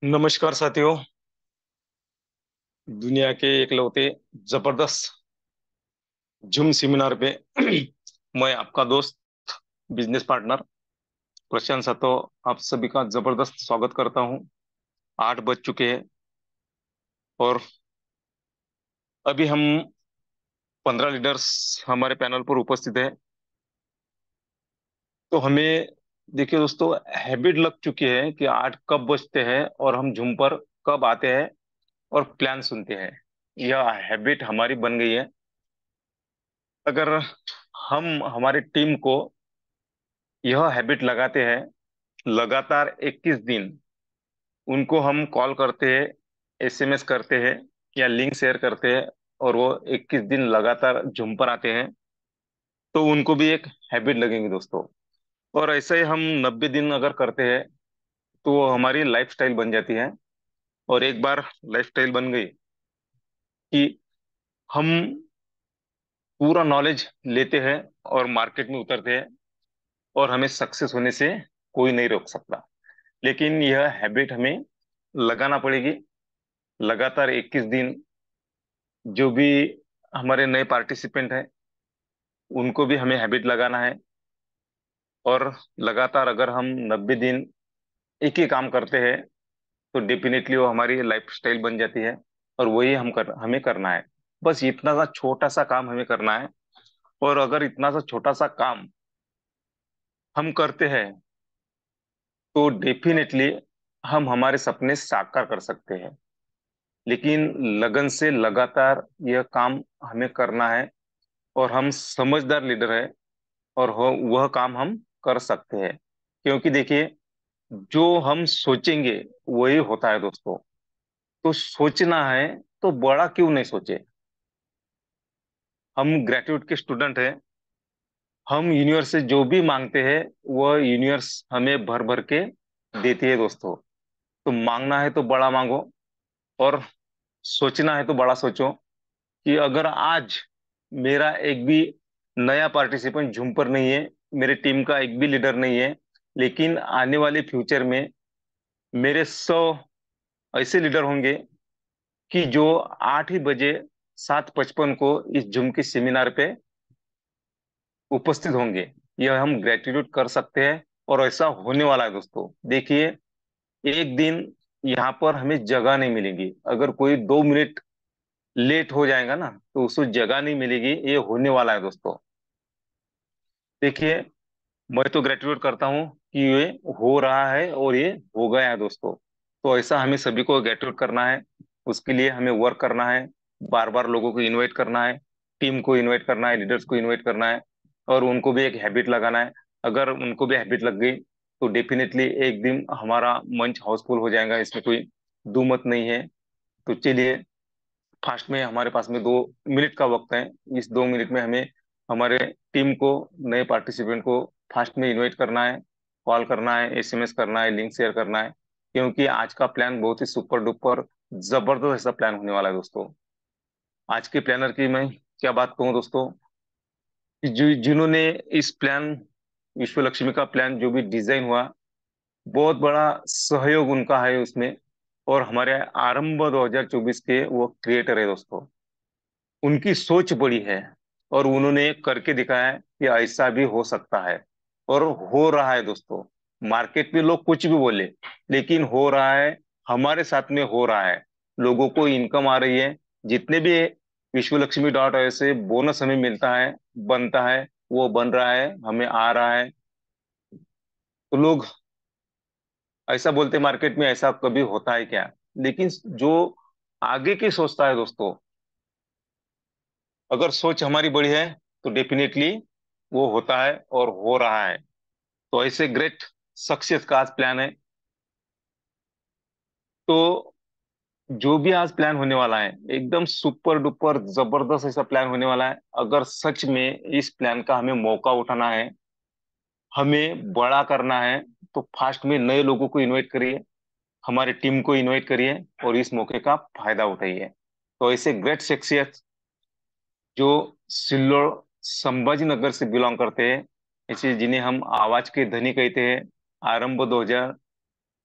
नमस्कार साथियों। दुनिया के एकलौते जबरदस्त जूम सेमिनार पे मैं आपका दोस्त, बिजनेस पार्टनर प्रशांत सातो आप सभी का जबरदस्त स्वागत करता हूं। 8 बज चुके हैं और अभी हम 15 लीडर्स हमारे पैनल पर उपस्थित है। तो हमें देखिए दोस्तों, हैबिट लग चुकी है कि 8 कब बजते हैं और हम जूम पर कब आते हैं और प्लान सुनते हैं। यह हैबिट हमारी बन गई है। अगर हम हमारी टीम को यह हैबिट लगाते हैं, लगातार 21 दिन उनको हम कॉल करते हैं, एसएमएस करते हैं या लिंक शेयर करते हैं और वो 21 दिन लगातार झूम पर आते हैं, तो उनको भी एक हैबिट लगेंगी दोस्तों। और ऐसे ही हम 90 दिन अगर करते हैं तो वो हमारी लाइफस्टाइल बन जाती है। और एक बार लाइफस्टाइल बन गई कि हम पूरा नॉलेज लेते हैं और मार्केट में उतरते हैं और हमें सक्सेस होने से कोई नहीं रोक सकता। लेकिन यह हैबिट हमें लगाना पड़ेगी। लगातार 21 दिन जो भी हमारे नए पार्टिसिपेंट हैं उनको भी हमें हैबिट लगाना है। और लगातार अगर हम 90 दिन एक ही काम करते हैं तो डेफिनेटली वो हमारी लाइफ स्टाइल बन जाती है। और वही हमें करना है। बस इतना सा छोटा सा काम हमें करना है। और अगर इतना सा छोटा सा काम हम करते हैं तो डेफिनेटली हम हमारे सपने साकार कर सकते हैं। लेकिन लगन से लगातार यह काम हमें करना है। और हम समझदार लीडर है और वह काम हम कर सकते हैं। क्योंकि देखिए, जो हम सोचेंगे वही होता है दोस्तों। तो सोचना है तो बड़ा क्यों नहीं सोचे। हम ग्रेजुएट के स्टूडेंट हैं। हम यूनिवर्स से जो भी मांगते हैं वह यूनिवर्स हमें भर भर के देती है दोस्तों। तो मांगना है तो बड़ा मांगो और सोचना है तो बड़ा सोचो। कि अगर आज मेरा एक भी नया पार्टिसिपेंट झूम पर नहीं है, मेरे टीम का एक भी लीडर नहीं है, लेकिन आने वाले फ्यूचर में मेरे 100 ऐसे लीडर होंगे कि जो 8 ही बजे 7:55 को इस जूम के सेमिनार पे उपस्थित होंगे। यह हम ग्रेटिट्यूड कर सकते हैं और ऐसा होने वाला है दोस्तों। देखिए, एक दिन यहाँ पर हमें जगह नहीं मिलेगी। अगर कोई 2 मिनट लेट हो जाएगा ना तो उसको जगह नहीं मिलेगी। ये होने वाला है दोस्तों। देखिए, मैं तो ग्रेटिट्यूड करता हूँ कि ये हो रहा है और ये हो गया है दोस्तों। तो ऐसा हमें सभी को ग्रेटिट्यूड करना है। उसके लिए हमें वर्क करना है। बार बार लोगों को इनवाइट करना है, टीम को इनवाइट करना है, लीडर्स को इनवाइट करना है और उनको भी एक हैबिट लगाना है। अगर उनको भी हैबिट लग गई तो डेफिनेटली एक दिन हमारा मंच हाउसफुल हो जाएगा। इसमें कोई दो मत नहीं है। तो चलिए, फास्ट में हमारे पास में 2 मिनट का वक्त है। इस 2 मिनट में हमें हमारे टीम को, नए पार्टिसिपेंट को फास्ट में इनवाइट करना है, कॉल करना है, एसएमएस करना है, लिंक शेयर करना है। क्योंकि आज का प्लान बहुत ही सुपर डुपर जबरदस्त ऐसा प्लान होने वाला है दोस्तों। आज के प्लानर की मैं क्या बात कहूँ दोस्तों, कि जिन्होंने इस प्लान, विश्व लक्ष्मी का प्लान जो भी डिजाइन हुआ, बहुत बड़ा सहयोग उनका है उसमें। और हमारे आरंभ 2024 के वो क्रिएटर है दोस्तों। उनकी सोच बड़ी है और उन्होंने करके दिखाया है कि ऐसा भी हो सकता है। और हो रहा है दोस्तों। मार्केट में लोग कुछ भी बोले, लेकिन हो रहा है। हमारे साथ में हो रहा है। लोगों को इनकम आ रही है। जितने भी विश्व लक्ष्मी डॉट ऐसे बोनस हमें मिलता है, बनता है, वो बन रहा है, हमें आ रहा है। तो लोग ऐसा बोलते मार्केट में, ऐसा कभी होता है क्या। लेकिन जो आगे की सोचता है दोस्तों, अगर सोच हमारी बड़ी है तो डेफिनेटली वो होता है और हो रहा है। तो ऐसे ग्रेट सक्सेस का आज प्लान है। तो जो भी आज प्लान होने वाला है एकदम सुपर डुपर जबरदस्त ऐसा प्लान होने वाला है। अगर सच में इस प्लान का हमें मौका उठाना है, हमें बड़ा करना है, तो फास्ट में नए लोगों को इनवाइट करिए, हमारी टीम को इनवाइट करिए और इस मौके का फायदा उठाइए। तो ऐसे ग्रेट सक्सेस जो सिल्लोड़ संभाजी नगर से बिलोंग करते हैं, ऐसे जिन्हें हम आवाज के धनी कहते हैं, आरंभ 2024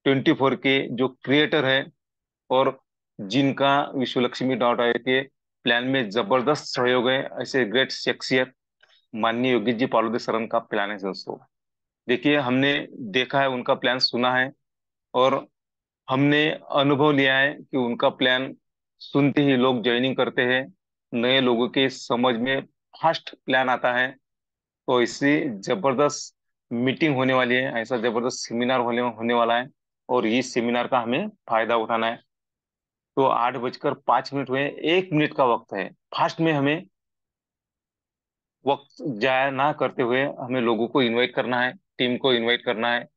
24 के जो क्रिएटर है, और जिनका विश्वलक्ष्मी.ai के प्लान में जबरदस्त सहयोग है, ऐसे ग्रेट शख्सियत माननीय योगी जी पालोदे सरन का प्लान है दोस्तों। देखिए, हमने देखा है, उनका प्लान सुना है, और हमने अनुभव लिया है कि उनका प्लान सुनते ही लोग ज्वाइनिंग करते हैं। नए लोगों के समझ में फास्ट प्लान आता है। तो इससे जबरदस्त मीटिंग होने वाली है, ऐसा जबरदस्त सेमिनार होने होने वाला है, और इस सेमिनार का हमें फायदा उठाना है। तो 8:05 हुए, 1 मिनट का वक्त है। फास्ट में हमें वक्त जाया ना करते हुए हमें लोगों को इनवाइट करना है, टीम को इनवाइट करना है,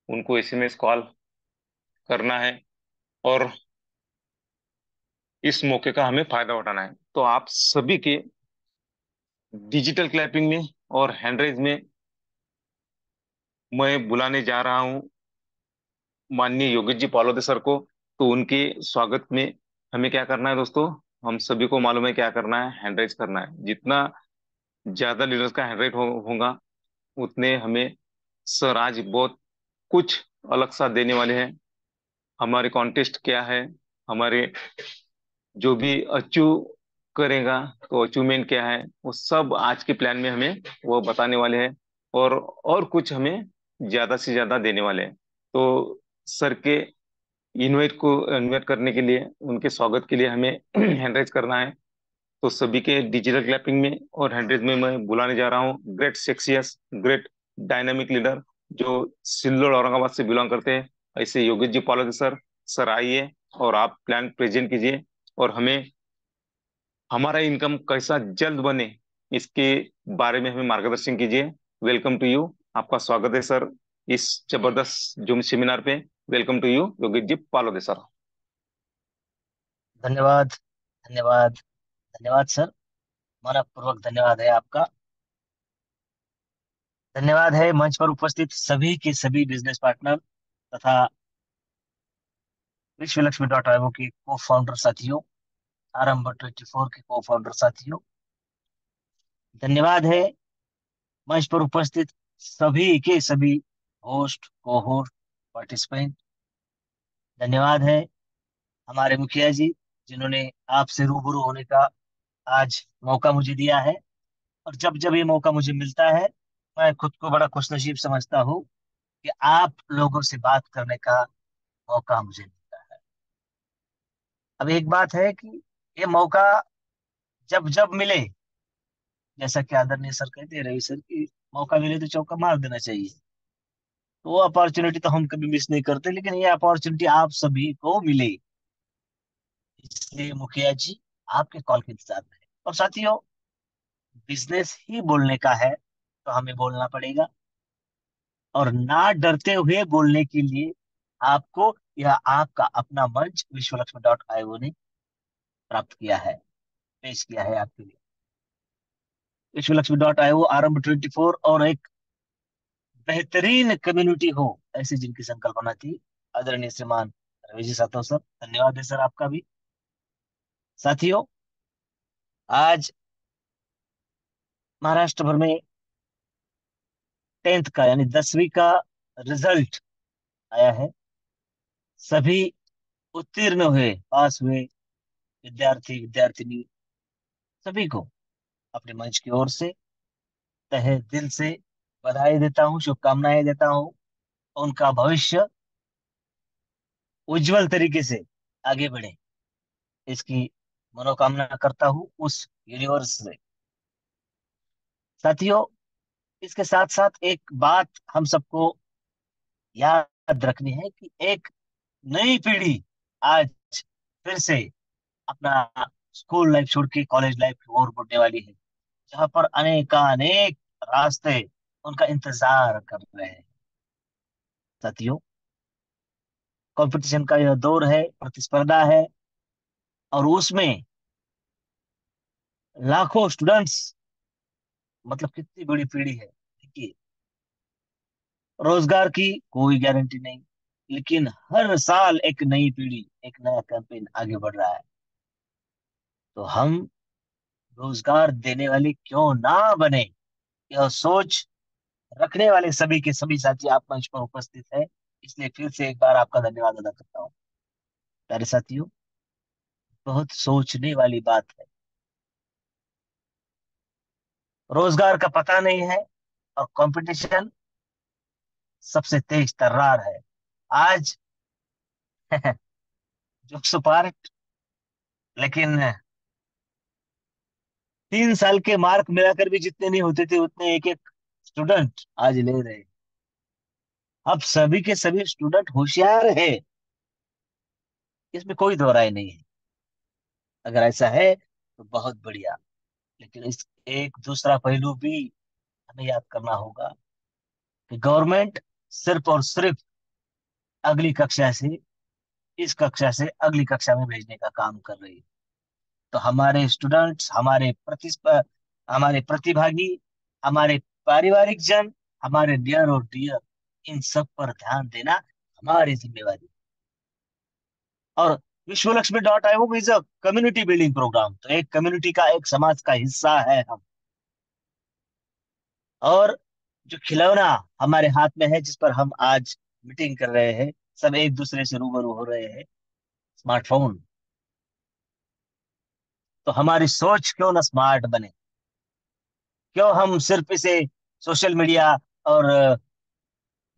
उनको एसएमएस कॉल करना है, और इस मौके का हमें फायदा उठाना है। तो आप सभी के डिजिटल क्लैपिंग में और हैंडरेज में मैं बुलाने जा रहा हूं माननीय योगेश जी पालोदे सर को। तो उनके स्वागत में हमें क्या करना है दोस्तों? हम सभी को मालूम है क्या करना है, हैंडरेज करना है। जितना ज्यादा लीडर्स का हैंडरेज होगा, उतने हमें सर आज बहुत कुछ अलग सा देने वाले हैं। हमारे कॉन्टेस्ट क्या है, हमारे जो भी अचीव करेगा, तो अचीवमेंट क्या है, वो सब आज के प्लान में हमें वो बताने वाले हैं। और कुछ हमें ज्यादा से ज्यादा देने वाले हैं। तो सर के इनवाइट करने के लिए, उनके स्वागत के लिए हमें हैंडरेज करना है। तो सभी के डिजिटल क्लैपिंग में और हैंडरेज में मैं बुलाने जा रहा हूँ ग्रेट सेक्सियस, ग्रेट डायनामिक लीडर, जो सिल्लोड औरंगाबाद से बिलोंग करते हैं, ऐसे योगेश जी पालोदे सर। सर आइए और आप प्लान प्रेजेंट कीजिए, और हमें हमारा इनकम कैसा जल्द बने, इसके बारे में हमें मार्गदर्शन कीजिए। वेलकम टू यू, आपका स्वागत है सर इस जबरदस्त जूम सेमिनार पे। Welcome to you Yogesh ji Palode sir. धन्यवाद। धन्यवाद। धन्यवाद सर। मनपूर्वक धन्यवाद है आपका। धन्यवाद है मंच पर उपस्थित सभी के सभी बिजनेस पार्टनर तथा विश्वलक्ष्मी.io के को फाउंडर साथियों, आरंभ 24 के को फाउंडर साथियों। धन्यवाद है मंच पर उपस्थित सभी के सभी होस्ट, को होस्ट, पार्टिसिपेंट। धन्यवाद है हमारे मुखिया जी, जिन्होंने आपसे रूबरू होने का आज मौका मुझे दिया है। और जब जब ये मौका मुझे मिलता है, मैं खुद को बड़ा खुशनसीब समझता हूँ कि आप लोगों से बात करने का मौका मुझे मिलता है। अब एक बात है कि ये मौका जब जब मिले, जैसा कि आदरणीय सर कहते रहे सर कि मौका मिले तो चौका मार देना चाहिए। तो वो अपॉर्चुनिटी तो हम कभी मिस नहीं करते, लेकिन ये अपॉर्चुनिटी आप सभी को मिले, इसलिए मुखिया जी आपके कॉल के इंतजार में है। और साथियों, बिजनेस ही बोलने का है तो हमें बोलना पड़ेगा, और ना डरते हुए बोलने के लिए आपको यह आपका अपना मंच विश्वलक्ष्मी.io ने प्राप्त किया है, पेश किया है आपके लिए। विश्वलक्ष्मी.io आरंभ 24 और एक बेहतरीन कम्युनिटी हो, ऐसी जिनकी संकल्पना थी आदरणीय श्रीमान रवि जी सातव सर। धन्यवाद है सर आपका भी। साथियों, आज महाराष्ट्र भर में 10th का यानी 10वीं का रिजल्ट आया है। सभी उत्तीर्ण हुए, पास हुए विद्यार्थी विद्यार्थिनी सभी को अपने मंच की ओर से तहे दिल से बधाई देता हूँ, शुभकामनाएं देता हूँ। उनका भविष्य उज्जवल तरीके से आगे बढ़े, इसकी मनोकामना करता हूँ उस यूनिवर्स से। साथियों, इसके साथ साथ एक बात हम सबको याद रखनी है कि एक नई पीढ़ी आज फिर से अपना स्कूल लाइफ छोड़ के कॉलेज लाइफ की ओर बढ़ने वाली है, जहां पर अनेकानेक रास्ते उनका इंतजार कर रहे हैं। साथियों, कंपटीशन का यह दौर है, प्रतिस्पर्धा है, और उसमें लाखों स्टूडेंट्स, मतलब कितनी बड़ी पीढ़ी है। देखिए, रोजगार की कोई गारंटी नहीं, लेकिन हर साल एक नई पीढ़ी, एक नया कैंपेन आगे बढ़ रहा है। तो हम रोजगार देने वाले क्यों ना बने, यह सोच रखने वाले सभी के सभी साथी आप मंच पर उपस्थित है। इसलिए फिर से एक बार आपका धन्यवाद अदा करता हूँ। प्यारे साथियों, बहुत सोचने वाली बात है। रोजगार का पता नहीं है और कंपटीशन सबसे तेज तर्रार है आज। जोक्स अपार्ट, लेकिन 3 साल के मार्क मिलाकर भी जितने नहीं होते थे उतने एक एक स्टूडेंट आज ले रहे हैं। अब सभी के सभी स्टूडेंट होशियार है, इसमें कोई दो राय नहीं है। अगर ऐसा है तो बहुत बढ़िया। लेकिन इस एक दूसरा पहलू भी हमें याद करना होगा कि गवर्नमेंट सिर्फ और सिर्फ अगली कक्षा से इस कक्षा से अगली कक्षा में भेजने का काम कर रही है। तो हमारे स्टूडेंट्स, हमारे प्रतिभागी, हमारे पारिवारिक जन, हमारे नियर और डियर, इन सब पर ध्यान देना हमारी जिम्मेवारी। और विश्वलक्ष्मी.io is a community building program. तो एक कम्युनिटी का, एक समाज का हिस्सा है हम। और जो खिलौना हमारे हाथ में है, जिस पर हम आज मीटिंग कर रहे हैं, सब एक दूसरे से रूबरू हो रहे हैं, स्मार्टफोन, तो हमारी सोच क्यों ना स्मार्ट बने। क्यों हम सिर्फ इसे सोशल मीडिया और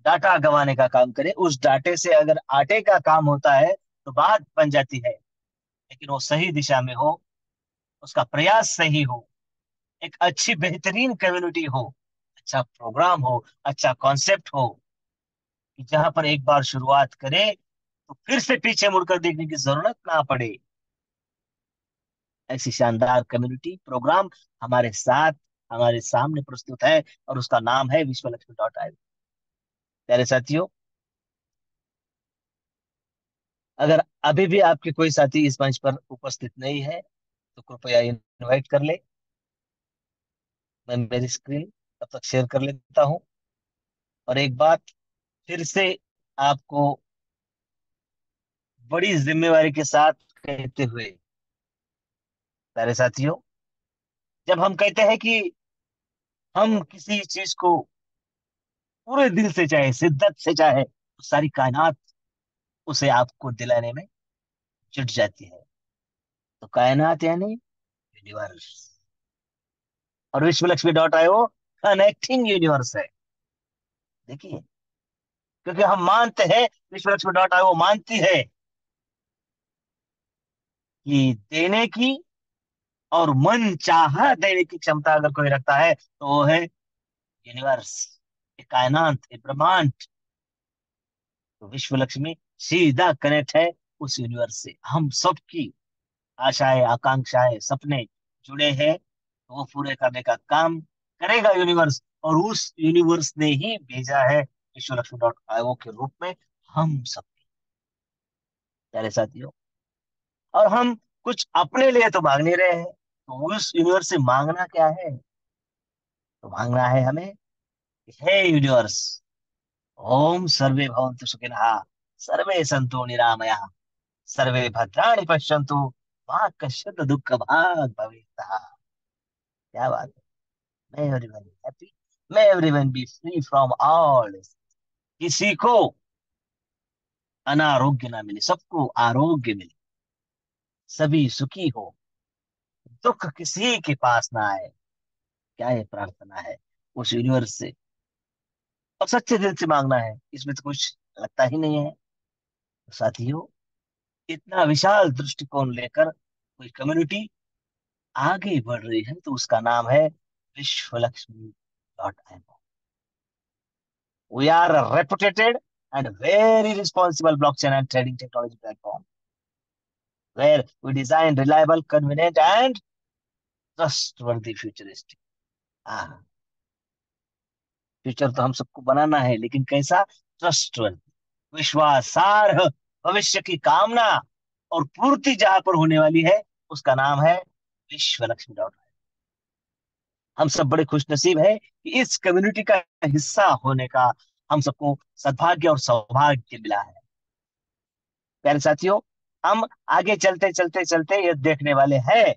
डाटा गंवाने का काम करें। उस डाटे से अगर आटे का काम होता है तो बात बन जाती है, लेकिन वो सही दिशा में हो, उसका प्रयास सही हो, एक अच्छी बेहतरीन कम्युनिटी हो, अच्छा प्रोग्राम हो, अच्छा कॉन्सेप्ट हो, कि जहां पर एक बार शुरुआत करे तो फिर से पीछे मुड़कर देखने की जरूरत ना पड़े। ऐसी शानदार कम्युनिटी प्रोग्राम हमारे साथ, हमारे सामने प्रस्तुत है, और उसका नाम है विश्वलक्ष्मी.io। प्यारे साथियों, अगर अभी भी आपके कोई साथी इस मंच पर उपस्थित नहीं है तो कृपया इनवाइट कर ले। मैं मेरी स्क्रीन तब तक शेयर कर लेता हूं। और एक बात फिर से आपको बड़ी जिम्मेवारी के साथ कहते हुए, प्यारे साथियों, जब हम कहते हैं कि हम किसी चीज को पूरे दिल से चाहे, शिद्दत से चाहे, तो सारी कायनात उसे आपको दिलाने में जुट जाती है। तो कायनात यानी यूनिवर्स, और विश्वलक्ष्मी.io कनेक्टिंग यूनिवर्स है। देखिए, क्योंकि हम मानते हैं, विश्वलक्ष्मी.io मानती है कि देने की और मन चाहा देने की क्षमता अगर कोई रखता है तो वो है यूनिवर्स, ये कायनात, ये ब्रह्मांड। तो विश्व लक्ष्मी सीधा कनेक्ट है उस यूनिवर्स से। हम सबकी आशाएं, आकांक्षाएं, सपने जुड़े हैं, तो वो पूरे करने का काम करेगा यूनिवर्स। और उस यूनिवर्स ने ही भेजा है विश्वलक्ष्मी.io के रूप में हम सब। प्यारे साथियों, और हम कुछ अपने लिए तो मांग नहीं रहे हैं, तो उस यूनिवर्स से मांगना क्या है? तो मांगना है हमें, हे यूनिवर्स, ओम सर्वे भवन्तु सुखिनः, सर्वे सन्तु निरामयाः, सर्वे भद्राणि पश्यन्तु, मा कश्चित् दुःख भाग् भवेत्। क्या बात है! May everyone be happy, may everyone be free from all. किसी को अनारोग्य ना मिले, सबको आरोग्य मिले, सभी सुखी हो, दुख किसी के पास ना आए। क्या ये प्रार्थना है उस यूनिवर्स से, और सच्चे दिल से मांगना है, इसमें तो कुछ लगता ही नहीं है। तो साथियों, इतना विशाल दृष्टिकोण लेकर कोई कम्युनिटी आगे बढ़ रही है तो उसका नाम है विश्वलक्ष्मी.io। We are a reputed and very responsible blockchain and trading technology platform where we design reliable, convenient and trustworthy futuristic। हाँ, फ्यूचर तो हम सबको बनाना है, लेकिन कैसा? ट्रस्टवर्दी, विश्वासार्ह भविष्य की कामना और पूर्ति जहां पर होने वाली है, उसका नाम है विश्वलक्ष्मी.io। हम सब बड़े खुशनसीब हैं कि इस कम्युनिटी का हिस्सा होने का हम सबको सद्भाग्य और सौभाग्य मिला है। प्यारे साथियों, हम आगे चलते चलते चलते ये देखने वाले हैं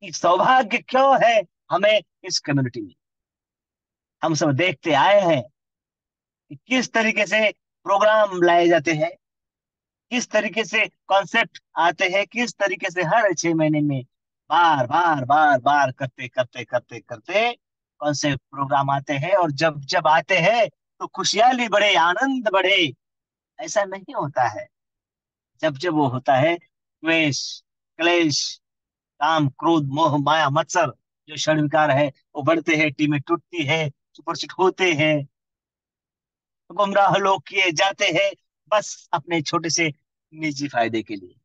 कि सौभाग्य क्यों है हमें इस कम्युनिटी में। हम सब देखते आए हैं कि किस तरीके से प्रोग्राम लाए जाते हैं, किस तरीके से कॉन्सेप्ट आते हैं, किस तरीके से हर 6 महीने में बार बार बार बार करते करते करते करते कॉन्सेप्ट प्रोग्राम आते हैं, और जब जब आते हैं तो खुशहाली बढ़े, आनंद बढ़े। ऐसा नहीं होता है। जब जब वो होता है, द्वेष, क्लेश, काम, क्रोध, मोह, माया, मत्सर, जो षड विकार है, वो बढ़ते हैं, टीमें टूटती है, सुपरसेट होते हैं, गुमराह लोग किए जाते हैं, बस अपने छोटे से निजी फायदे के लिए।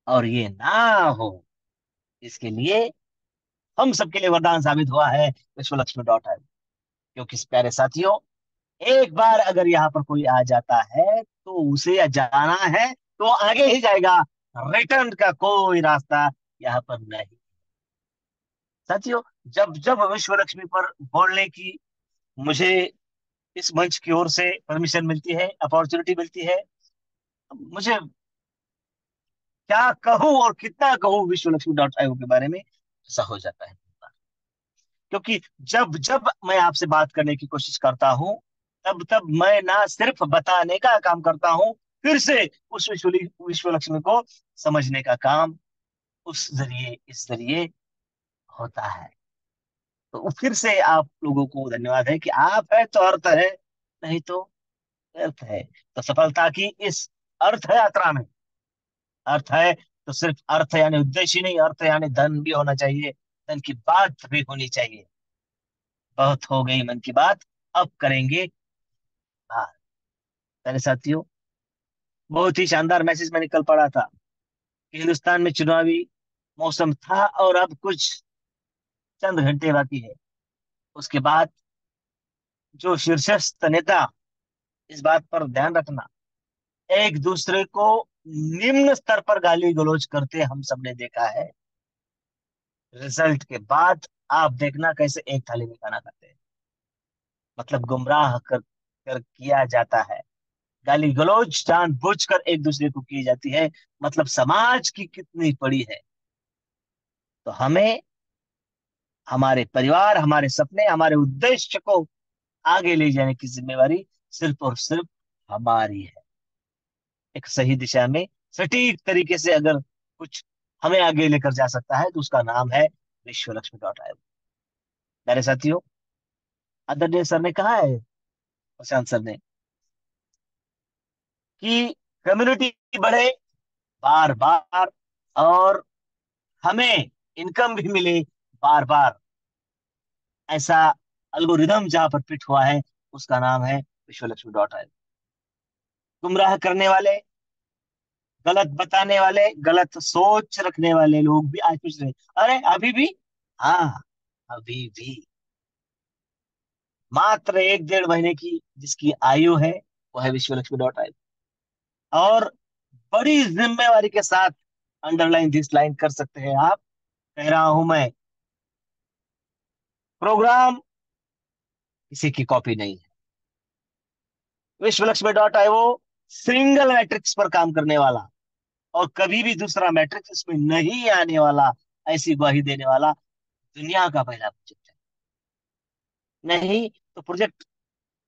और ये ना हो, इसके लिए हम सबके लिए वरदान साबित हुआ है विश्वलक्ष्मी.in। क्योंकि प्यारे साथियों, एक बार अगर यहाँ पर कोई आ जाता है तो उसे जाना है तो आगे ही जाएगा, रिटर्न का कोई रास्ता यहाँ पर नहीं। साथियों, जब जब विश्व लक्ष्मी पर बोलने की मुझे इस मंच की ओर से परमिशन मिलती है, अपॉर्चुनिटी मिलती है, मुझे क्या कहूँ और कितना कहूँ विश्वलक्ष्मी.io के बारे में, ऐसा हो जाता है। क्योंकि जब जब मैं आपसे बात करने की कोशिश करता हूँ, तब तब मैं ना सिर्फ बताने का काम करता हूँ, फिर से उस विश्व लक्ष्मी को समझने का काम उस जरिए, इस जरिए होता है। तो फिर से आप लोगों को धन्यवाद है कि आप है तो अर्थ है, नहीं तो व्यर्थ है। तो सफलता की इस अर्थ यात्रा में, अर्थ है तो सिर्फ अर्थ यानी उद्देश्य नहीं, अर्थ यानी धन भी होना चाहिए, धन की बात भी होनी चाहिए। बहुत हो गई मन की बात, अब करेंगे बात। मेरे साथियों, बहुत ही शानदार मैसेज मैंने कल पढ़ा था कि हिंदुस्तान में चुनावी मौसम था और अब कुछ चंद घंटे बाकी है। उसके बाद जो शीर्षस्थ नेता, इस बात पर ध्यान रखना, एक दूसरे को निम्न स्तर पर गाली गलौज करते हम सबने देखा है। रिजल्ट के बाद आप देखना कैसे एक थाली में खाना खाते हैं। मतलब गुमराह कर किया जाता है, गाली गलौज जानबूझकर एक दूसरे को की जाती है। मतलब समाज की कितनी पड़ी है। तो हमें हमारे परिवार, हमारे सपने, हमारे उद्देश्य को आगे ले जाने की जिम्मेवारी सिर्फ और सिर्फ हमारी है। एक सही दिशा में सटीक तरीके से अगर कुछ हमें आगे लेकर जा सकता है तो उसका नाम है विश्वलक्ष्मी.io। मेरे साथियों, आदरणीय सर ने कहा है, प्रशांत सर ने, कि कम्युनिटी बढ़े बार बार, और हमें इनकम भी मिले बार बार। ऐसा अल्गोरिदम जहां पर फिट हुआ है, उसका नाम है विश्वलक्ष्मी.io। गुमराह करने वाले, गलत बताने वाले, गलत सोच रखने वाले लोग भी आज पूछ रहे हैं, अरे अभी भी? हाँ, अभी भी। मात्र 1 डेढ़ महीने की जिसकी आयु है, वो है विश्वलक्ष्मी.io। और बड़ी जिम्मेवारी के साथ अंडरलाइन दिस लाइन कर सकते हैं आप, कह रहा हूं मैं, प्रोग्राम किसी की कॉपी नहीं है। विश्वलक्ष्मी.io सिंगल मैट्रिक्स पर काम करने वाला, और कभी भी दूसरा मैट्रिक्स इसमें नहीं आने वाला, ऐसी ग्वाही देने वाला दुनिया का पहला प्रोजेक्ट है। नहीं तो प्रोजेक्ट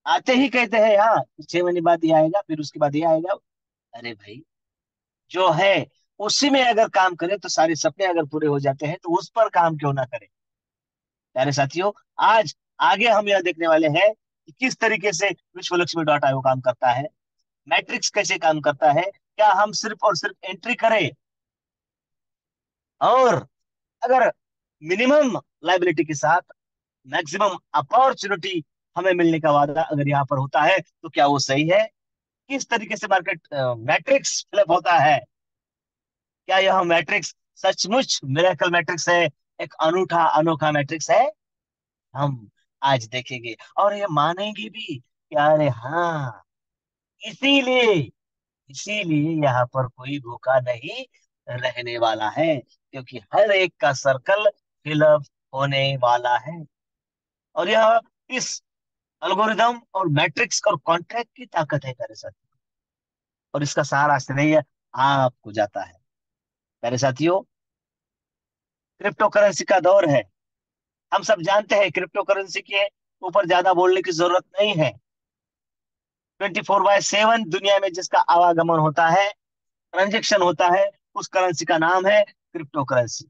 आते ही कहते हैं हाँ 6 महीने बाद ये आएगा, फिर उसके बाद ये आएगा। अरे भाई, जो है उसी में अगर काम करें तो सारे सपने अगर पूरे हो जाते हैं, तो उस पर काम क्यों ना करें। प्यारे साथियों, आज आगे हम यह देखने वाले हैं कि किस तरीके से विश्वलक्ष्मी.io काम करता है, मैट्रिक्स कैसे काम करता है। क्या हम सिर्फ और सिर्फ एंट्री करें, और अगर मिनिमम लाइबिलिटी के साथ मैक्सिमम अपॉर्चुनिटी हमें मिलने का वादा अगर यहाँ पर होता है, तो क्या वो सही है? किस तरीके से मार्केट मैट्रिक्स फिलअप होता है? क्या यह मैट्रिक्स सचमुच मिरेकल मैट्रिक्स है, एक अनूठा अनोखा मैट्रिक्स है? हम आज देखेंगे, और ये मानेंगे भी कि अरे हाँ, इसीलिए इसीलिए यहाँ पर कोई भूखा नहीं रहने वाला है, क्योंकि हर एक का सर्कल फिलअप होने वाला है। और यह इस एल्गोरिदम और मैट्रिक्स और कॉन्ट्रैक्ट की ताकत है मेरे साथ, और इसका सारा श्रेय आपको जाता है। मेरे साथियों, क्रिप्टो करेंसी का दौर है। हम सब जानते हैं क्रिप्टो करेंसी के ऊपर ज्यादा बोलने की जरूरत नहीं है। 24/7 दुनिया में जिसका आवागमन होता है, ट्रांजेक्शन होता है, उस करेंसी का नाम है क्रिप्टो करेंसी।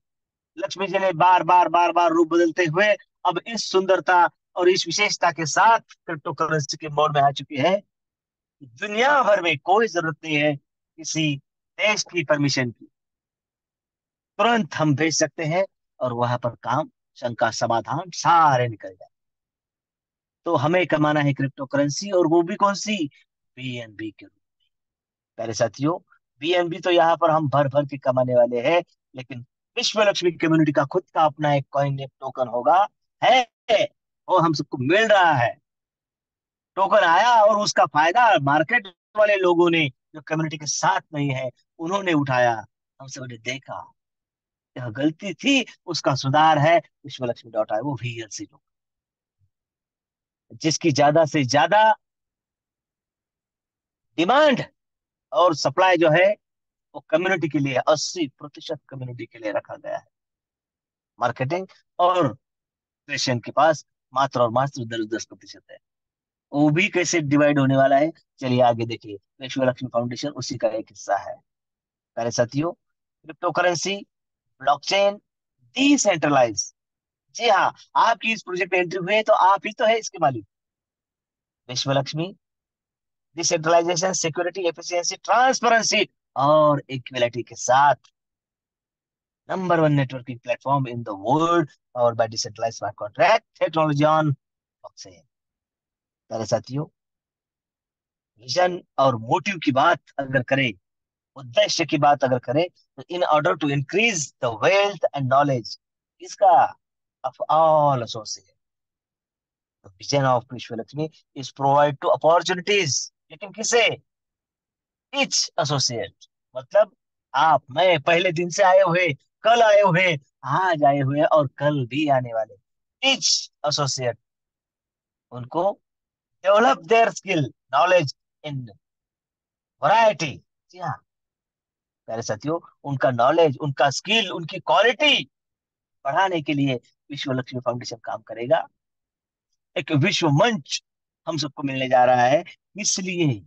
लक्ष्मी जी ने बार बार बार बार रूप बदलते हुए अब इस सुंदरता और इस विशेषता के साथ क्रिप्टो करेंसी के मोड में आ चुकी है। दुनिया भर में कोई जरूरत नहीं है किसी देश की परमिशन की, तुरंत हम भेज सकते हैं और वहां पर काम, शंका समाधान सारे निकल जाए। तो हमें कमाना है क्रिप्टो करेंसी, और वो भी कौन सी? बीएनबी के रूप। प्यारे साथियों, बीएनबी तो यहाँ पर हम भर भर के कमाने वाले हैं, लेकिन विश्व लक्ष्मी कम्युनिटी का खुद का अपना एक कॉइन, एक टोकन होगा, है, वो हम सबको मिल रहा है। टोकन आया और उसका फायदा मार्केट वाले लोगों ने, जो कम्युनिटी के साथ नहीं है, उन्होंने उठाया। हम सब ने देखा यह गलती थी, उसका सुधार है विश्वलक्ष्मी वो वीएलसी टोकन, जिसकी ज्यादा से ज्यादा डिमांड और सप्लाई जो है, वो कम्युनिटी के लिए 80% कम्युनिटी के लिए रखा गया है। मार्केटिंग और क्रिएशन के पास मात्र और मात्र 10-10% है। वो भी कैसे डिवाइड होने वाला है, चलिए आगे देखिए। विश्व लक्ष्मी फाउंडेशन उसी का एक हिस्सा है। प्यारे साथियों, क्रिप्टो करेंसी, ब्लॉकचेन, डिसेंट्रलाइज। जी हाँ, आपकी इस प्रोजेक्ट में एंट्री हुई है तो आप ही तो है इसके मालिक। Vishwa Lakshmi decentralization, security, efficiency, transparency और इक्विलिटी के साथ number one networking platform in the world, और by decentralized smart contract technology on blockchain. प्यारे साथियों, विजन और मोटिव की बात अगर करें, उद्देश्य की बात अगर करें, तो in order to increase the wealth and knowledge इसका of all associate, vision of Vishwalakshmi is provide to opportunities, लेकिन किसे? इच एसोसिएट, मतलब आप, मैं, पहले दिन से आए हुए, कल आए हुए, आज आए हुए और कल भी आने वाले इच एसोसिएट, उनको develop their skill knowledge in variety. जी हाँ प्यारे साथियों, उनका नॉलेज, उनका स्किल, उनकी क्वालिटी बढ़ाने के लिए विश्व लक्ष्मी फाउंडेशन काम करेगा। एक विश्व मंच हम सबको मिलने जा रहा है, इसलिए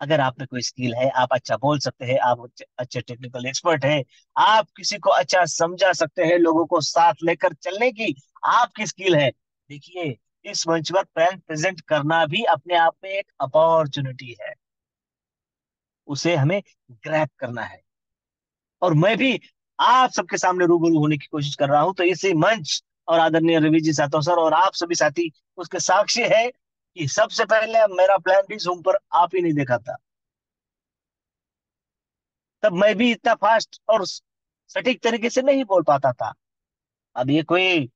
अगर आप में कोई स्किल है, आप अच्छा बोल सकते हैं, आप अच्छे टेक्निकल एक्सपर्ट हैं, आप किसी को अच्छा समझा सकते हैं, लोगों को साथ लेकर चलने की आपकी स्किल है, देखिए, इस मंच पर प्लान प्रेजेंट करना भी अपने आप में एक अपॉर्चुनिटी है। उसे हमें ग्रैब करना है। और मैं भी आप सबके सामने रूबरू होने की कोशिश कर रहा हूं, तो इसी मंच और आदरणीय रवि जी, सातों सर और आप सभी साथी उसके साक्षी है कि सबसे पहले मेरा प्लान भी जूम पर आप ही नहीं देखा था। तब मैं भी इतना फास्ट और सटीक तरीके से नहीं बोल पाता था। अब ये कोई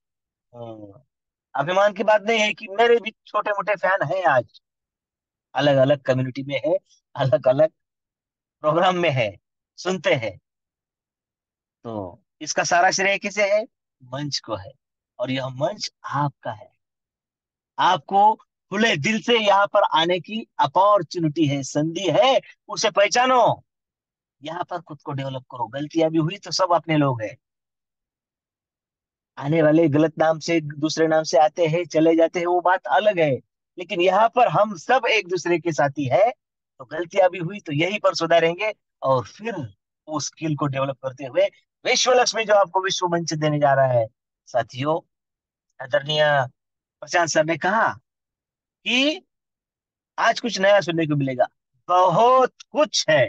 अभिमान की बात नहीं है कि मेरे भी छोटे मोटे फैन हैं आज, अलग अलग कम्युनिटी में है, अलग अलग प्रोग्राम में है, सुनते हैं। तो इसका सारा श्रेय किसे है? मंच को है। और यह मंच आपका है। आपको खुले दिल से यहाँ पर आने की अपॉर्चुनिटी है, संधि है, उसे पहचानो। यहाँ पर खुद को डेवलप करो। गलतियां भी हुई तो सब अपने लोग हैं। आने वाले गलत नाम से, दूसरे नाम से आते हैं, चले जाते हैं, वो बात अलग है। लेकिन यहाँ पर हम सब एक दूसरे के साथी है, तो गलतियां भी हुई तो यहीं पर सुधारेंगे, और फिर उस स्किल को डेवलप करते हुए विश्व लक्ष्मी जो आपको विश्व मंच देने जा रहा है। साथियों, आदरणीय प्रशांत सर ने कहा कि आज कुछ नया सुनने को मिलेगा। बहुत कुछ है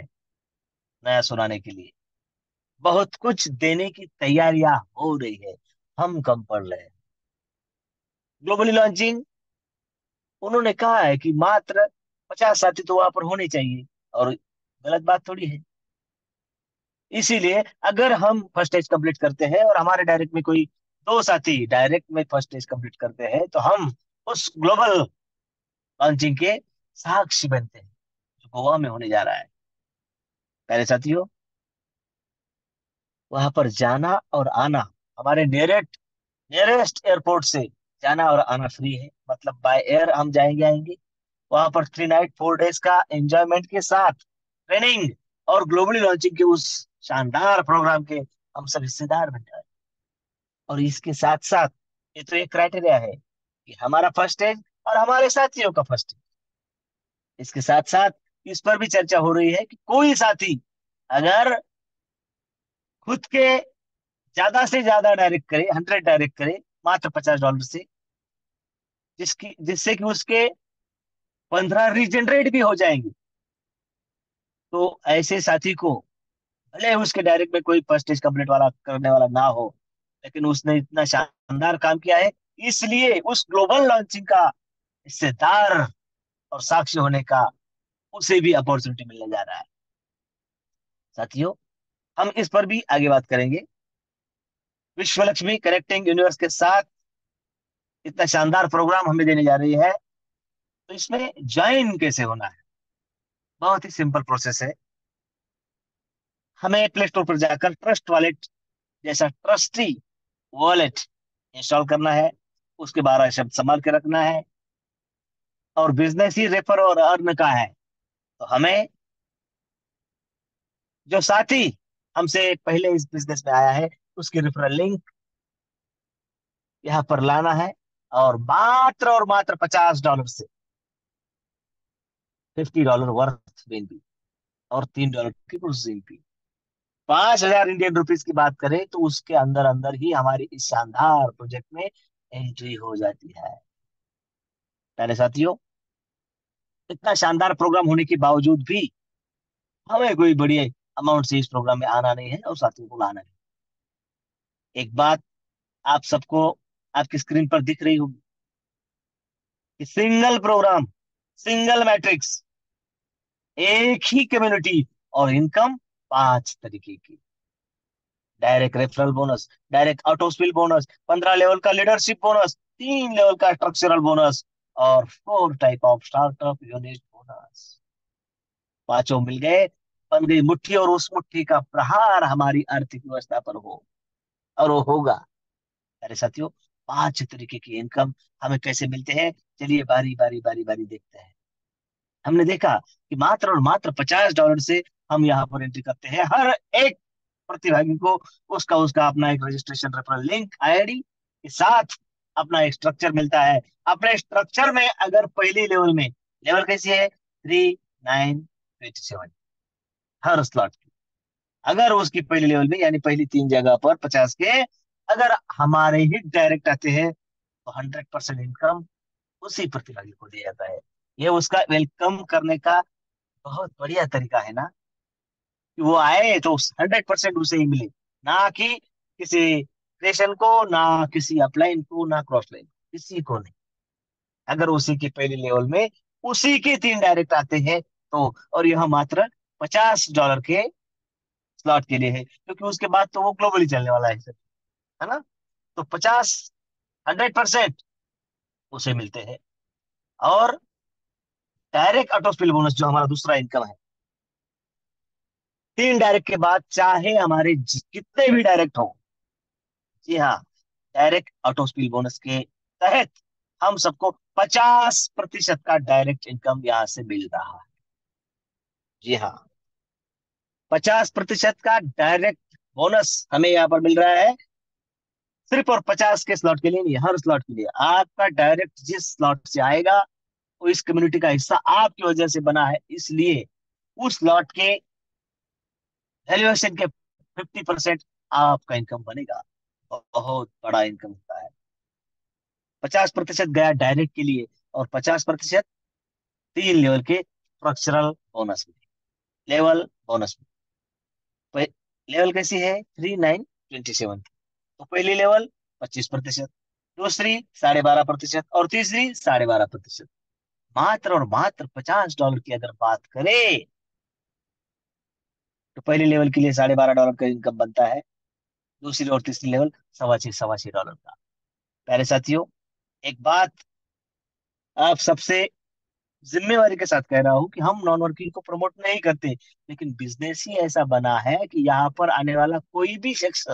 नया सुनाने के लिए, बहुत कुछ देने की तैयारियां हो रही है, हम कम पड़ रहे हैं। ग्लोबली लॉन्चिंग, उन्होंने कहा है कि मात्र 50 साथी तो वहां पर होने चाहिए, और गलत बात थोड़ी है। इसीलिए अगर हम फर्स्ट स्टेज कंप्लीट करते हैं और हमारे डायरेक्ट में कोई दो साथी डायरेक्ट में फर्स्ट स्टेज कंप्लीट करते हैं, तो हम उस ग्लोबल लॉन्चिंग के साक्षी बनते हैं, जो गोवा में होने जा रहा है। पहले साथियों, वहां पर जाना और आना, हमारे नियरेस्ट एयरपोर्ट से जाना और आना फ्री है, मतलब बाय एयर हम जाएंगे आएंगे। वहां पर 3 नाइट 4 डेज का एंजॉयमेंट के साथ ट्रेनिंग और ग्लोबली लॉन्चिंग के उस शानदार प्रोग्राम के हम सब हिस्सेदार बन जाए। और इसके साथ साथ ये तो एक क्राइटेरिया है कि हमारा फर्स्ट स्टेज और हमारे साथियों का फर्स्ट स्टेज, इसके साथ साथ इस पर भी चर्चा हो रही है कि कोई साथी अगर खुद के ज्यादा से ज्यादा डायरेक्ट करे, 100 डायरेक्ट करे मात्र $50 से, जिससे कि उसके 15 रीजनरेट भी हो जाएंगे, तो ऐसे साथी को, भले उसके डायरेक्ट में कोई परसेंटेज कंप्लीट वाला करने वाला ना हो, लेकिन उसने इतना शानदार काम किया है, इसलिए उस ग्लोबल लॉन्चिंग का हिस्सेदार और साक्षी होने का उसे भी अपॉर्चुनिटी मिलने जा रहा है। साथियों, हम इस पर भी आगे बात करेंगे। विश्व लक्ष्मी कनेक्टिंग यूनिवर्स के साथ इतना शानदार प्रोग्राम हमें देने जा रही है, तो इसमें ज्वाइन कैसे होना है? बहुत ही सिंपल प्रोसेस है। हमें प्ले स्टोर पर जाकर ट्रस्ट वॉलेट जैसा ट्रस्टी वॉलेट इंस्टॉल करना है, उसके 12 शब्द संभाल के रखना है, और बिजनेस ही रेफर और अर्न का है। तो हमें जो साथी हमसे पहले इस बिजनेस में आया है, उसकी रेफरल लिंक यहाँ पर लाना है, और मात्र $50 से, $50 वर्थ बिल, और $3 की प्रोसेसिंग फी, 5,000 इंडियन रुपीज की बात करें तो उसके अंदर अंदर ही हमारी इस शानदार प्रोजेक्ट में एंट्री हो जाती है। प्यारे साथियों, इतना शानदार प्रोग्राम होने के बावजूद भी हमें कोई बड़ी अमाउंट से इस प्रोग्राम में आना नहीं है और साथियों को लाना नहीं। एक बात आप सबको आपकी स्क्रीन पर दिख रही होगी कि सिंगल प्रोग्राम, सिंगल मैट्रिक्स, एक ही कम्युनिटी, और इनकम 5 तरीके की। Direct referral bonus, direct auto spill bonus, 15 level का लीडरशिप बोनस, 3 लेवल का स्ट्रक्चरल बोनस, और 4 type of startup unit bonus. पांचों मिल गए, बन गई मुट्ठी, और उस मुट्ठी का प्रहार हमारी आर्थिक व्यवस्था पर हो, और वो होगा। अरे साथियों, 5 तरीके की इनकम हमें कैसे मिलते हैं, चलिए बारी बारी बारी बारी देखते हैं। हमने देखा कि मात्र और मात्र $50 से हम यहाँ पर एंट्री करते हैं। हर एक प्रतिभागी को उसका उसका अपना एक रजिस्ट्रेशन रेफरल लिंक आईडी के साथ अपना एक स्ट्रक्चर मिलता है। अपने स्ट्रक्चर में अगर पहली लेवल में, लेवल कैसी है, 3927, हर स्लॉट की, अगर उसकी पहली लेवल में यानी पहली 3 जगह पर 50 के अगर हमारे ही डायरेक्ट आते हैं, तो 100% इनकम उसी प्रतिभागी को दिया जाता है। ये उसका वेलकम करने का बहुत बढ़िया तरीका है ना, कि वो आए तो 100% उसे ही मिले, ना कि किसी क्रेशन को, ना किसी अपलाइन को, ना क्रॉस लाइन, किसी को नहीं। अगर उसी के पहले लेवल में उसी के 3 डायरेक्ट आते हैं तो, और यह मात्र $50 के स्लॉट के लिए है, क्योंकि उसके बाद तो वो ग्लोबली चलने वाला है सर, है ना। तो 100% उसे मिलते हैं। और डायरेक्ट ऑटो स्पिल बोनस जो हमारा दूसरा इनकम है, 3 डायरेक्ट के बाद चाहे हमारे कितने भी डायरेक्ट हो, जी हाँ, डायरेक्ट ऑटो स्पिल बोनस के तहत हम सबको 50% का डायरेक्ट इनकम यहाँ से मिल रहा है। जी हाँ, 50% का डायरेक्ट बोनस हमें यहाँ पर मिल रहा है, सिर्फ और 50 के स्लॉट के लिए नहीं, हर स्लॉट के लिए। आपका डायरेक्ट जिस स्लॉट से आएगा, वो इस कम्युनिटी का हिस्सा आपकी वजह से बना है, इसलिए उस स्लॉट के वैल्यूएशन के 50% आपका इनकम बनेगा। बहुत बड़ा इनकम होता है। 50% गया डायरेक्ट के लिए, और 50% 3 लेवल के स्ट्रक्चरल बोनस में, लेवल बोनस में। लेवल कैसी है, 3927। तो पहली लेवल 25%, दूसरी 12.5%, और तीसरी 12.5%। मात्र और मात्र $50 की अगर बात करें, तो पहले लेवल के लिए $12.5 का इनकम बनता है, दूसरी और तीसरी लेवल $6.25 का। प्यारे साथियों, एक बात आप सबसे जिम्मेवारी के साथ कह रहा हूं कि हम नॉन वर्किंग को प्रमोट नहीं करते, लेकिन बिजनेस ही ऐसा बना है कि यहाँ पर आने वाला कोई भी शख्स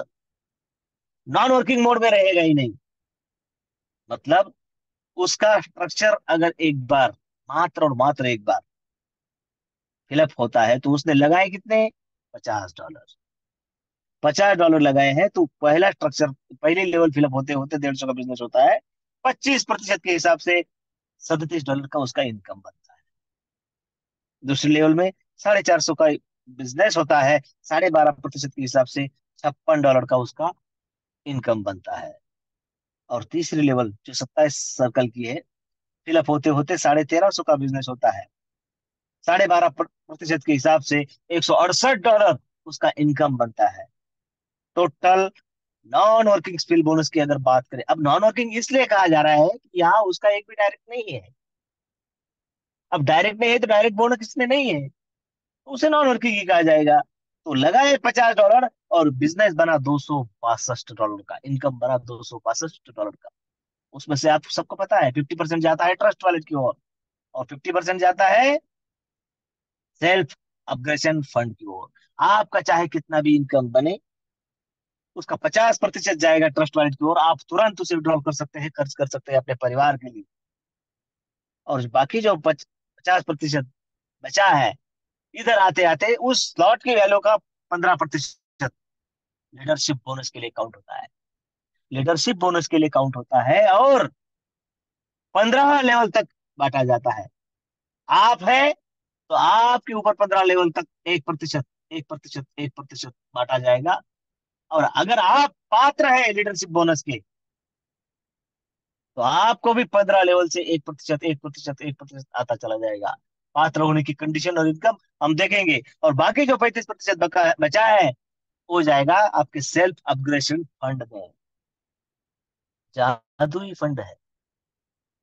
नॉन वर्किंग मोड में रहेगा ही नहीं। मतलब उसका स्ट्रक्चर अगर एक बार, मात्र और मात्र एक बार फिलअप होता है, तो उसने लगाए कितने, $50। $50 लगाए हैं, तो पहला स्ट्रक्चर, पहले लेवल फिलअप होते होते 150 का बिजनेस होता है, 25% के हिसाब से $37 का उसका इनकम बनता है। दूसरे लेवल में 450 का बिजनेस होता है, 12.5% के हिसाब से $56 का उसका इनकम बनता है। और तीसरी लेवल जो 27 सर्कल की है, फिलअप होते होते 1350 का बिजनेस होता है, 12.5% के हिसाब से $168 उसका इनकम बनता है। Total non working skill bonus की अगर बात करें, अब नॉन वर्किंग इसलिए कहा जा रहा है कि यहाँ उसका एक भी डायरेक्ट नहीं है। अब डायरेक्ट नहीं है तो डायरेक्ट बोनस किसमें नहीं है, तो उसे नॉन वर्किंग ही कहा जाएगा। तो लगाए $50 और बिजनेस बना $262 का, इनकम बना $262 का। उसमें से आप सबको पता है 50% जाता है ट्रस्ट वॉलेट की ओर, और 50% जाता है सेल्फ अपग्रेशन फंड की ओर। आपका चाहे कितना भी इनकम बने, उसका 50% जाएगा ट्रस्ट वॉलेट की ओर, आप तुरंत उसे विड्रॉल कर सकते हैं, खर्च कर सकते हैं अपने परिवार के लिए। और बाकी जो 50% बचा है, इधर आते आते उस स्लॉट की वैल्यू का 15% लीडरशिप बोनस के लिए काउंट होता है। लीडरशिप बोनस के लिए काउंट होता है, और 15 लेवल तक बांटा जाता है। आप है तो आपके ऊपर 15 लेवल तक 1%, 1%, 1% बांटा जाएगा। और अगर आप पात्र है लीडरशिप बोनस के, तो आपको भी 15 लेवल से 1%, 1%, 1% आता चला जाएगा। पात्र होने की कंडीशन और इनकम हम देखेंगे। और बाकी जो 35% बचा है, वो जाएगा आपके सेल्फ अपग्रेशन फंड में। जादुई फंड है,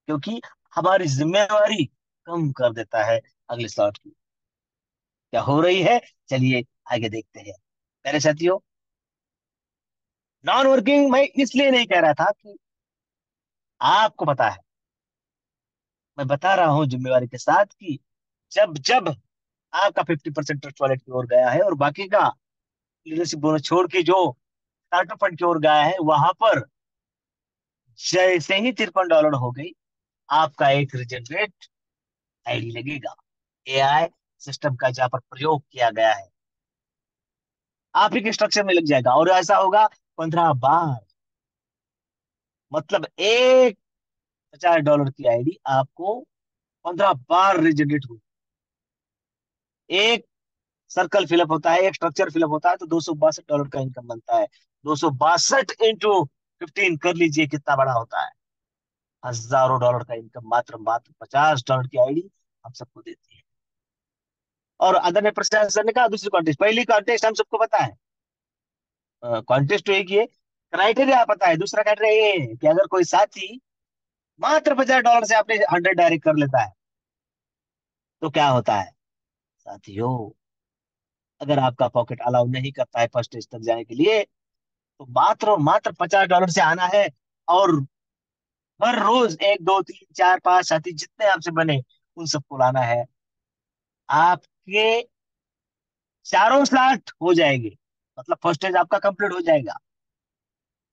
क्योंकि हमारी जिम्मेवारी कम कर देता है अगले स्लॉट की। क्या हो रही है, चलिए आगे देखते हैं। मेरे साथियों, नॉन वर्किंग मैं इसलिए नहीं कह रहा था कि आपको पता है, मैं बता रहा हूं जिम्मेवारी के साथ कि जब जब आपका 50% ट्रस्ट वॉलेट की ओर गया है और बाकी का लीडरशिप बोनस छोड़ के जो स्टार्टअप फंड की ओर गया है, वहां पर जैसे ही $53 हो गई, आपका एक रिजनरेट आईडी लगेगा। एआई सिस्टम का जहां पर प्रयोग किया गया है, आप ही के स्ट्रक्चर में लग जाएगा। और ऐसा होगा 15 बार, मतलब एक $50 की आईडी आपको 15 बार रिजनरेट हो। एक सर्कल फिलअप होता है, एक स्ट्रक्चर फिलअप होता है, तो $262 का इनकम बनता है। 262 × 15 कर लीजिए कितना बड़ा होता है। हजारों डॉलर का इनकम मात्र मात्र $50 की आईडी हम सबको देती है। और आदरणीय प्रशासन सर ने कहा दूसरी कॉन्टेस्ट, पहली कॉन्टेस्ट हम सबको पता है, कॉन्टेस्ट तो एक ही है, क्राइटेरिया पता है। दूसरा क्राइटेरिया ये है कि अगर कोई साथी मात्र $50 से आपने 100 डायरेक्ट कर लेता है, तो क्या होता है साथियों, अगर आपका पॉकेट अलाउ नहीं करता है फर्स्ट स्टेज तक जाने के लिए, तो मात्र और मात्र $50 से आना है। और हर रोज एक दो तीन चार पांच साथी जितने आपसे बने, उन सबको लाना है। आपके चारों स्लॉट हो जाएंगे, मतलब फर्स्ट स्टेज आपका कंप्लीट हो जाएगा।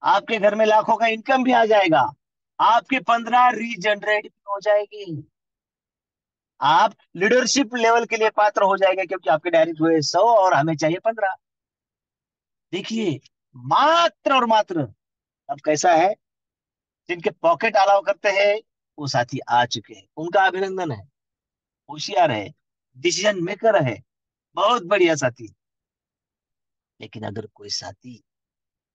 आपके घर में लाखों का इनकम भी आ जाएगा। आपके 15 रीजनरेट भी हो जाएगी। आप लीडरशिप लेवल के लिए पात्र हो जाएंगे, क्योंकि आपके डायरेक्ट हुए 100 और हमें चाहिए 15। देखिए, मात्र और मात्र, अब कैसा है, जिनके पॉकेट अलाउ करते हैं वो साथी आ चुके हैं, उनका अभिनंदन है। होशियार है, डिसीजन मेकर है, बहुत बढ़िया साथी। लेकिन अगर कोई साथी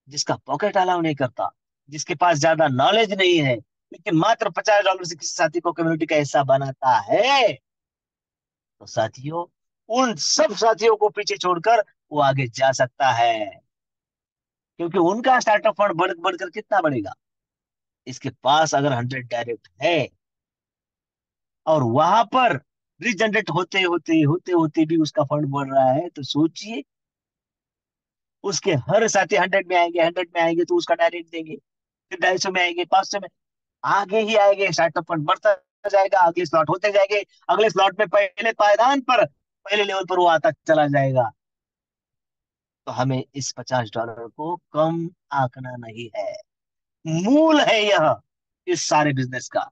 जिसका पॉकेट अलाउ नहीं करता, जिसके पास ज्यादा नॉलेज नहीं है, लेकिन मात्र $50 से किसी साथी को कम्युनिटी का हिस्सा बनाता है, तो साथियों, उन सब साथियों को पीछे छोड़कर वो आगे जा सकता है। क्योंकि उनका स्टार्टअप फंड बढ़ बढ़कर कितना बढ़ेगा, इसके पास अगर 100 डायरेक्ट है, और वहां पर रीजनरेट होते होते होते होते भी उसका फंड बढ़ रहा है, तो सोचिए, उसके हर साथी 100 में आएंगे, 100 में आएंगे तो उसका डायरेक्ट देंगे, फिर 250 में आएंगे, 500 में आगे ही आएंगे, स्टार्टअप फंड बढ़ता जाएगा, अगले स्लॉट होते जाएंगे, अगले स्लॉट में पहले पायदान पर, पहले लेवल पर वो आता चला जाएगा। तो हमें इस $50 को कम आंकना नहीं है। मूल है यह इस सारे बिजनेस का।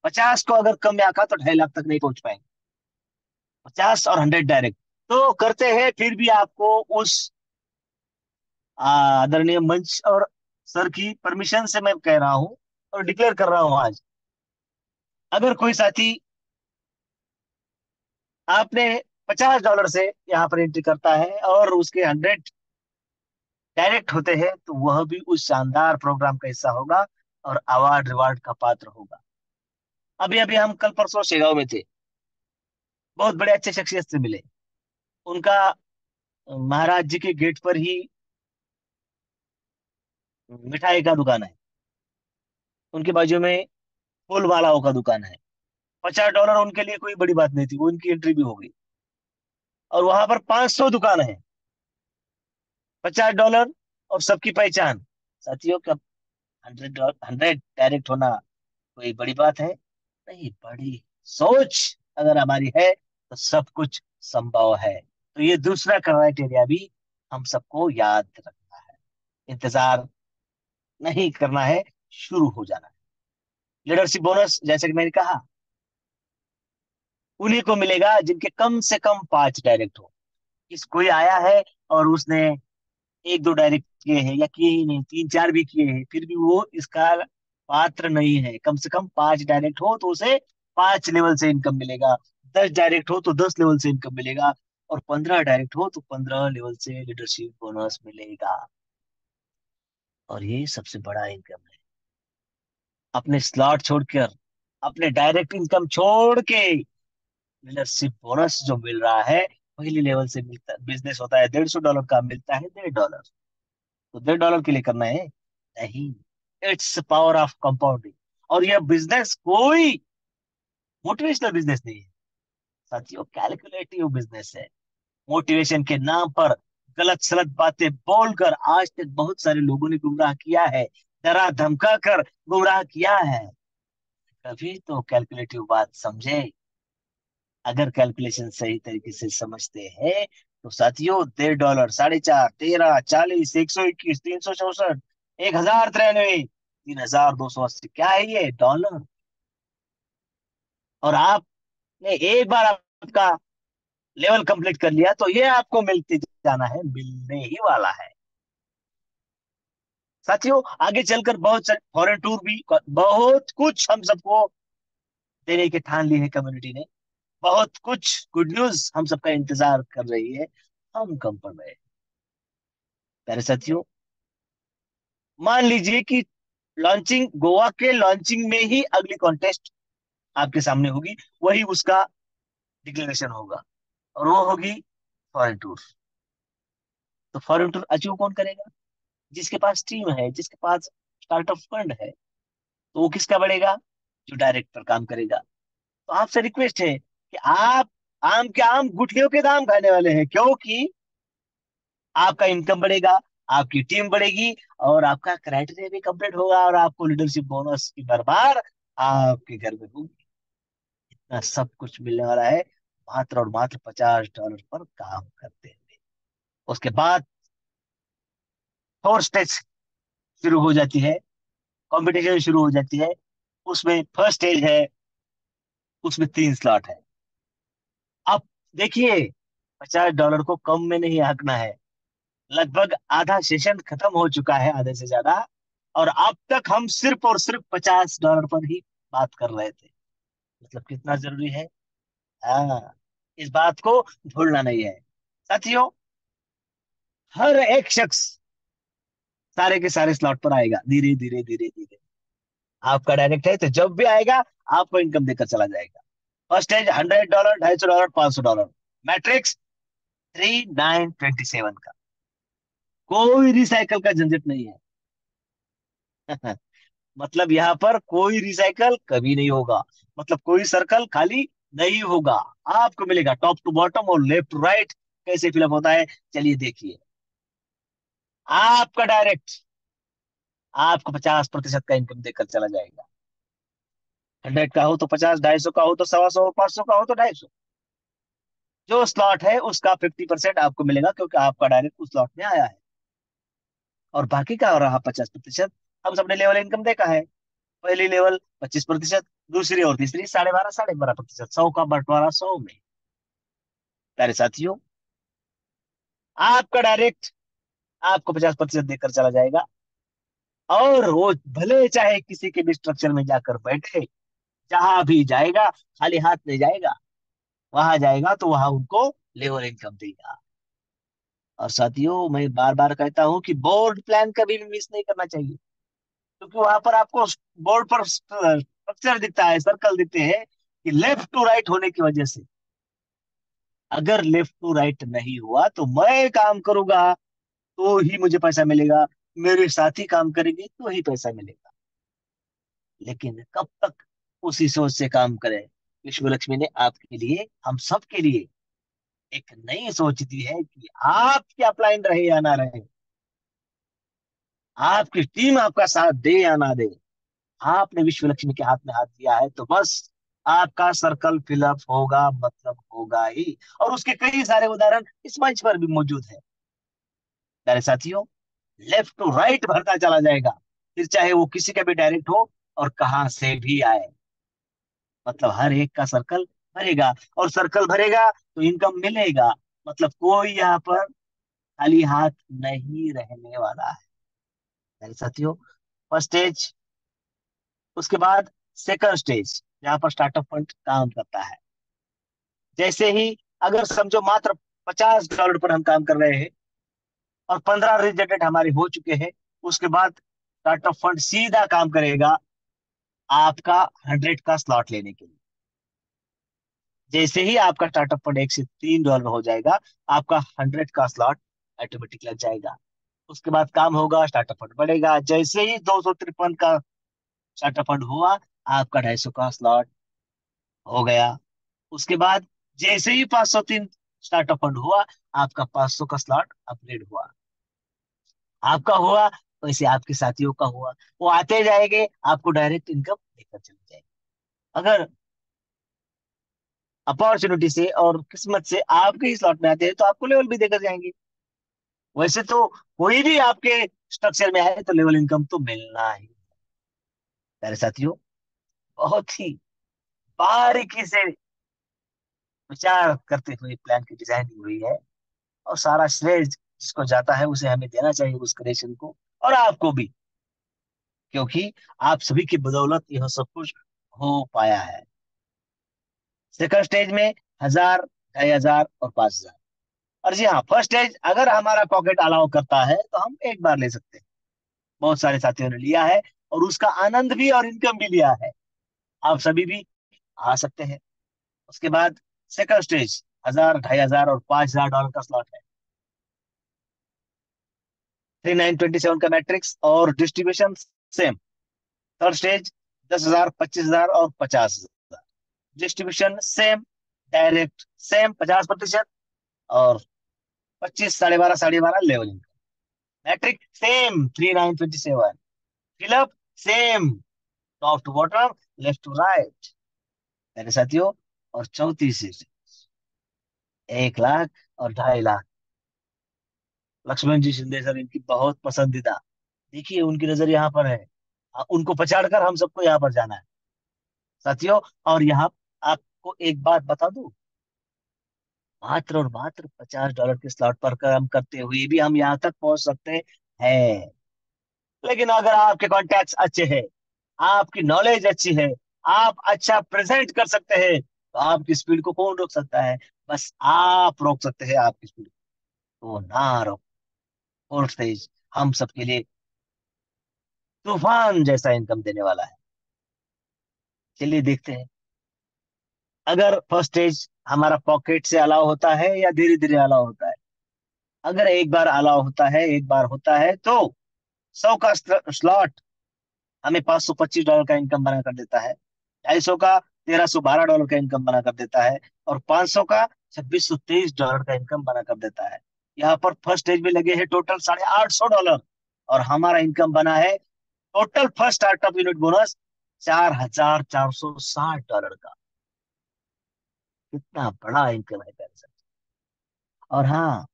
50 को अगर कम में आंका तो 2.5 लाख तक नहीं पहुंच पाएंगे। 50 और 100 डायरेक्ट तो करते हैं, फिर भी आपको उस आदरणीय मंच और सर की परमिशन से मैं कह रहा हूं और डिक्लेयर कर रहा हूं आज, अगर कोई साथी आपने $50 से यहाँ पर एंट्री करता है और उसके 100 डायरेक्ट होते हैं, तो वह भी उस शानदार प्रोग्राम का हिस्सा होगा और अवार्ड रिवार्ड का पात्र होगा। अभी अभी हम कल परसों शेगांव में थे, बहुत बड़े अच्छे शख्सियत से मिले। उनका महाराज जी के गेट पर ही मिठाई का दुकान है, उनके बाजू में फूल मालाओं का दुकान है। $50 उनके लिए कोई बड़ी बात नहीं थी, वो उनकी एंट्री भी हो गई। और वहां पर 500 दुकान है, $50 और सबकी पहचान। साथियों, क्या 100 डायरेक्ट होना कोई बड़ी बात है? नहीं, बड़ी सोच अगर हमारी है तो सब कुछ संभव है। तो ये दूसरा क्राइटेरिया भी हम सबको याद रखना है। इंतजार नहीं करना है, शुरू हो जाना है। लीडरशिप बोनस, जैसे कि मैंने कहा, उन्हीं को मिलेगा जिनके कम से कम 5 डायरेक्ट हो। इस कोई आया है और उसने एक दो डायरेक्ट किए हैं या किए ही नहीं, 3 4 भी किए हैं, फिर भी वो इसका पात्र नहीं है। कम से कम 5 डायरेक्ट हो तो उसे 5 लेवल से इनकम मिलेगा, 10 डायरेक्ट हो तो 10 लेवल से इनकम मिलेगा, और 15 डायरेक्ट हो तो 15 लेवल से लीडरशिप बोनस मिलेगा। और ये सबसे बड़ा इनकम है। अपने स्लॉट छोड़कर, अपने डायरेक्ट इनकम छोड़ के लीडरशिप बोनस जो मिल रहा है, पहली लेवल से मिलता, बिजनेस होता है $150 का, मिलता है $1.5। तो $1.5 के लिए करना है? नहीं, इट्स पावर ऑफ कंपाउंडिंग। और यह बिजनेस कोई मोटिवेशनल बिजनेस नहीं है साथियों, कैलकुलेटिव बिजनेस है। मोटिवेशन के नाम पर गलत सलत बातें बोलकर आज तक बहुत सारे लोगों ने गुमराह किया है, डरा धमका कर गुमराह किया है। कभी तो कैलकुलेटिव बात समझे। अगर कैलकुलेशन सही तरीके से समझते हैं तो साथियों, $1.5, 4.5, 13, 40, 121, 364, 1093, 3280, क्या है ये? डॉलर। और आपने एक बार आपका लेवल कंप्लीट कर लिया तो ये आपको मिलते जाना है, मिलने ही वाला है। साथियों, आगे चलकर बहुत सारे फॉरेन टूर भी, बहुत कुछ हम सबको देने के ठान ली है कम्युनिटी ने। बहुत कुछ गुड न्यूज हम सबका इंतजार कर रही है। हम कम पड़ रहे हैं प्यारे साथियों। मान लीजिए कि लॉन्चिंग, गोवा के लॉन्चिंग में ही अगली कॉन्टेस्ट आपके सामने होगी, वही उसका डिक्लेरेशन होगा, और वो होगी फॉरेन टूर। तो फॉरेन टूर अचीव कौन करेगा? जिसके पास टीम है, जिसके पास स्टार्टअप फंड है। तो वो किसका बढ़ेगा? जो डायरेक्ट पर काम करेगा। तो आपसे रिक्वेस्ट है कि आप आम के आम गुठलियों के दाम खाने वाले हैं, क्योंकि आपका इनकम बढ़ेगा, आपकी टीम बढ़ेगी, और आपका क्राइटेरिया भी कंप्लीट होगा, और आपको लीडरशिप बोनस की भरमार आपके घर में होगी। इतना सब कुछ मिलने वाला है मात्र और मात्र $50 पर काम करते हुए। उसके बाद फोर्थ स्टेज शुरू हो जाती है, कंपटीशन शुरू हो जाती है। उसमें फर्स्ट स्टेज है, उसमें 3 स्लॉट है। अब देखिए, $50 को कम में नहीं आंकना है। लगभग आधा सेशन खत्म हो चुका है, आधे से ज्यादा। और अब तक हम सिर्फ और सिर्फ $50 पर ही बात कर रहे थे। मतलब कितना जरूरी है। हाँ, इस बात को भूलना नहीं है साथियों। हर एक शख्स सारे के सारे स्लॉट पर आएगा, धीरे धीरे धीरे धीरे। आपका डायरेक्ट है तो जब भी आएगा आपको इनकम देकर चला जाएगा। First stage $100, $250, $500। मैट्रिक्स 3927 का। कोई रिसाइकल का झंझट नहीं है। मतलब यहाँ पर कोई रिसाइकल कभी नहीं होगा, मतलब कोई सर्कल खाली नहीं होगा। आपको मिलेगा टॉप टू बॉटम और लेफ्ट टू राइट। कैसे फिलअप होता है, चलिए देखिए। आपका डायरेक्ट आपको 50% का इनकम देकर चला जाएगा। 100 का हो तो 50, 250 का हो तो 125, 500 का हो तो 250। जो स्लॉट है उसका 50% आपको मिलेगा, क्योंकि आपका डायरेक्ट उस स्लॉट में आया है। और बाकी का रहा 50%, हम सबने लेवल इनकम देखा है। पहली लेवल 25%, दूसरी और तीसरी 12.5, 12.5%, 100 का बंटवारा 100 में। प्यारे साथियों, आपका डायरेक्ट आपको 50% देकर चला जाएगा, और वो भले चाहे किसी के भी स्ट्रक्चर में जाकर बैठे, जहां भी जाएगा खाली हाथ नहीं जाएगा। वहां जाएगा तो वहां उनको लेवल इनकम देगा। और साथियों, मैं बार बार कहता हूँ कि बोर्ड प्लान कभी भी मिस नहीं करना चाहिए, क्योंकि वहां पर आपको बोर्ड पर स्ट्रक्चर दिखता है, सर्कल दिखते हैं कि लेफ्ट टू राइट होने की वजह से। अगर लेफ्ट टू राइट नहीं हुआ तो मैं काम करूंगा तो ही मुझे पैसा मिलेगा, मेरे साथी काम करेंगे तो ही पैसा मिलेगा। लेकिन कब तक उसी सोच से काम करें? विश्व लक्ष्मी ने आपके लिए, हम सब के लिए एक नई सोच दी है कि आप क्या प्लान रहे या ना रहे, आपकी टीम आपका साथ दे या ना दे, आपने विश्व लक्ष्मी के हाथ में हाथ दिया है तो बस आपका सर्कल फिलअप होगा, मतलब होगा ही। और उसके कई सारे उदाहरण इस मंच पर भी मौजूद है। प्यारे साथियों, लेफ्ट टू राइट भरता चला जाएगा, फिर चाहे वो किसी का भी डायरेक्ट हो और कहां से भी आए, मतलब हर एक का सर्कल भरेगा। और सर्कल भरेगा तो इनकम मिलेगा, मतलब कोई यहाँ पर खाली हाथ नहीं रहने वाला है। मेरे साथियों, फर्स्ट स्टेज, उसके बाद सेकंड स्टेज जहाँ पर स्टार्टअप फंड काम करता है। जैसे ही, अगर समझो मात्र $50 पर हम काम कर रहे हैं और 15 रिजेक्टेड हमारे हो चुके हैं, उसके बाद स्टार्टअप फंड सीधा काम करेगा आपका 100 का स्लॉट लेने के लिए। जैसे ही आपका स्टार्टअप फंड $1 से $3 हो जाएगा, आपका 100 का स्लॉट ऑटोमेटिक लग जाएगा। उसके बाद काम होगा, स्टार्टअप फंड बढ़ेगा। जैसे ही 253 का स्टार्टअप फंड हुआ, आपका 250 का स्लॉट हो गया। उसके बाद जैसे ही 503 स्टार्टअप फंड हुआ, आपका 500 का स्लॉट अपग्रेड हुआ। आपका हुआ, वैसे आपके साथियों का हुआ, वो आते जाएंगे, आपको डायरेक्ट इनकम देकर चले जाएंगे। अगर अपॉर्चुनिटी से और किस्मत से आपके ही स्लॉट में आते हैं तो आपको लेवल भी देकर जाएंगे। वैसे तो कोई भी आपके स्ट्रक्चर में आए तो लेवल इनकम तो मिलना ही। प्यारे साथियों, बहुत ही बारीकी से विचार करते हुए प्लान की डिजाइनिंग हुई है, और सारा श्रेय जिसको जाता है उसे हमें देना चाहिए, उस क्रिएशन को, और आपको भी, क्योंकि आप सभी की बदौलत यह सब कुछ हो पाया है। सेकंड स्टेज में 1000, 2500 और 5000। और जी हाँ, फर्स्ट स्टेज अगर हमारा पॉकेट अलाउ करता है तो हम एक बार ले सकते हैं। बहुत सारे साथियों ने लिया है और उसका आनंद भी और इनकम भी लिया है। आप सभी भी आ सकते हैं। उसके बाद सेकंड स्टेज 1000, 2500 और $5000 का स्लॉट है। 3927 का मैट्रिक्स और डिस्ट्रीब्यूशन सेम। थर्ड स्टेज 10,000, 25,000 और 50,000। डिस्ट्रीब्यूशन सेम, डायरेक्ट सेम 50%, और 25, 12.5, 12.5 levelling. Matrix same 3927। Fill up same, top to bottom, left to right. मेरे साथियों, और चौथी सीट 1 लाख और 2.5 लाख। लक्ष्मण जी शिंदे सर इनकी बहुत पसंदीदा। देखिए उनकी नजर यहाँ पर है, उनको पछाड़ कर हम सबको यहाँ पर जाना है साथियों। और यहाँ आपको एक बात बता दूं, मात्र और मात्र $50 के स्लॉट पर काम करते हुए भी हम यहाँ तक पहुंच सकते हैं। लेकिन अगर आपके कॉन्टैक्ट्स अच्छे हैं, आपकी नॉलेज अच्छी है, आप अच्छा प्रेजेंट कर सकते हैं, तो आपकी स्पीड को कौन रोक सकता है? बस आप रोक सकते हैं आपकी स्पीड को, तो ना रोक। फोर्थ स्टेज हम सबके लिए तूफान जैसा इनकम देने वाला है। चलिए देखते हैं, अगर फर्स्ट स्टेज हमारा पॉकेट से अलाउ होता है या धीरे धीरे अलाउ होता है। अगर एक बार अलाउ होता है, एक बार होता है, तो 100 का स्लॉट हमें $525 का इनकम बना कर देता है। 250 का $1312 का इनकम बना कर देता है। और 500 का $2623 का इनकम बना कर देता है। यहाँ पर फर्स्ट स्टेज में लगे हैं टोटल $850। और हमारा इनकम बना है total first startup unit bonus $4460 का। कितना बड़ा इनकम है प्यारे साहब। और हाँ,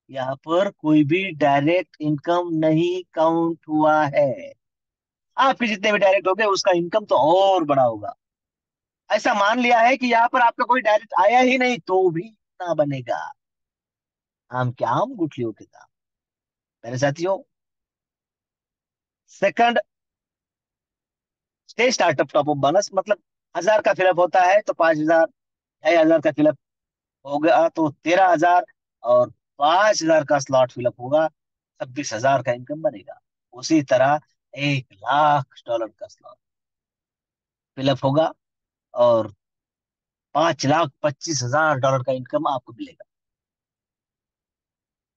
यहाँ पर कोई भी डायरेक्ट इनकम नहीं काउंट हुआ है। आपके जितने भी डायरेक्ट हो गए उसका इनकम तो और बड़ा होगा। ऐसा मान लिया है कि यहाँ पर आपका कोई डायरेक्ट आया ही नहीं तो भी इतना बनेगा। आम क्या आम, गुठलियों के दाम। मेरे साथियों, second stage startup top up bonus, मतलब 1000 का फिलअप होता है तो 5000, 2500 का फिलअप होगा तो 13,000, और 5,000 का स्लॉट फिलअप होगा, 26,000 का इनकम बनेगा। उसी तरह $1,00,000 का स्लॉट फिलअप होगा, और $5,25,000 का इनकम आपको मिलेगा।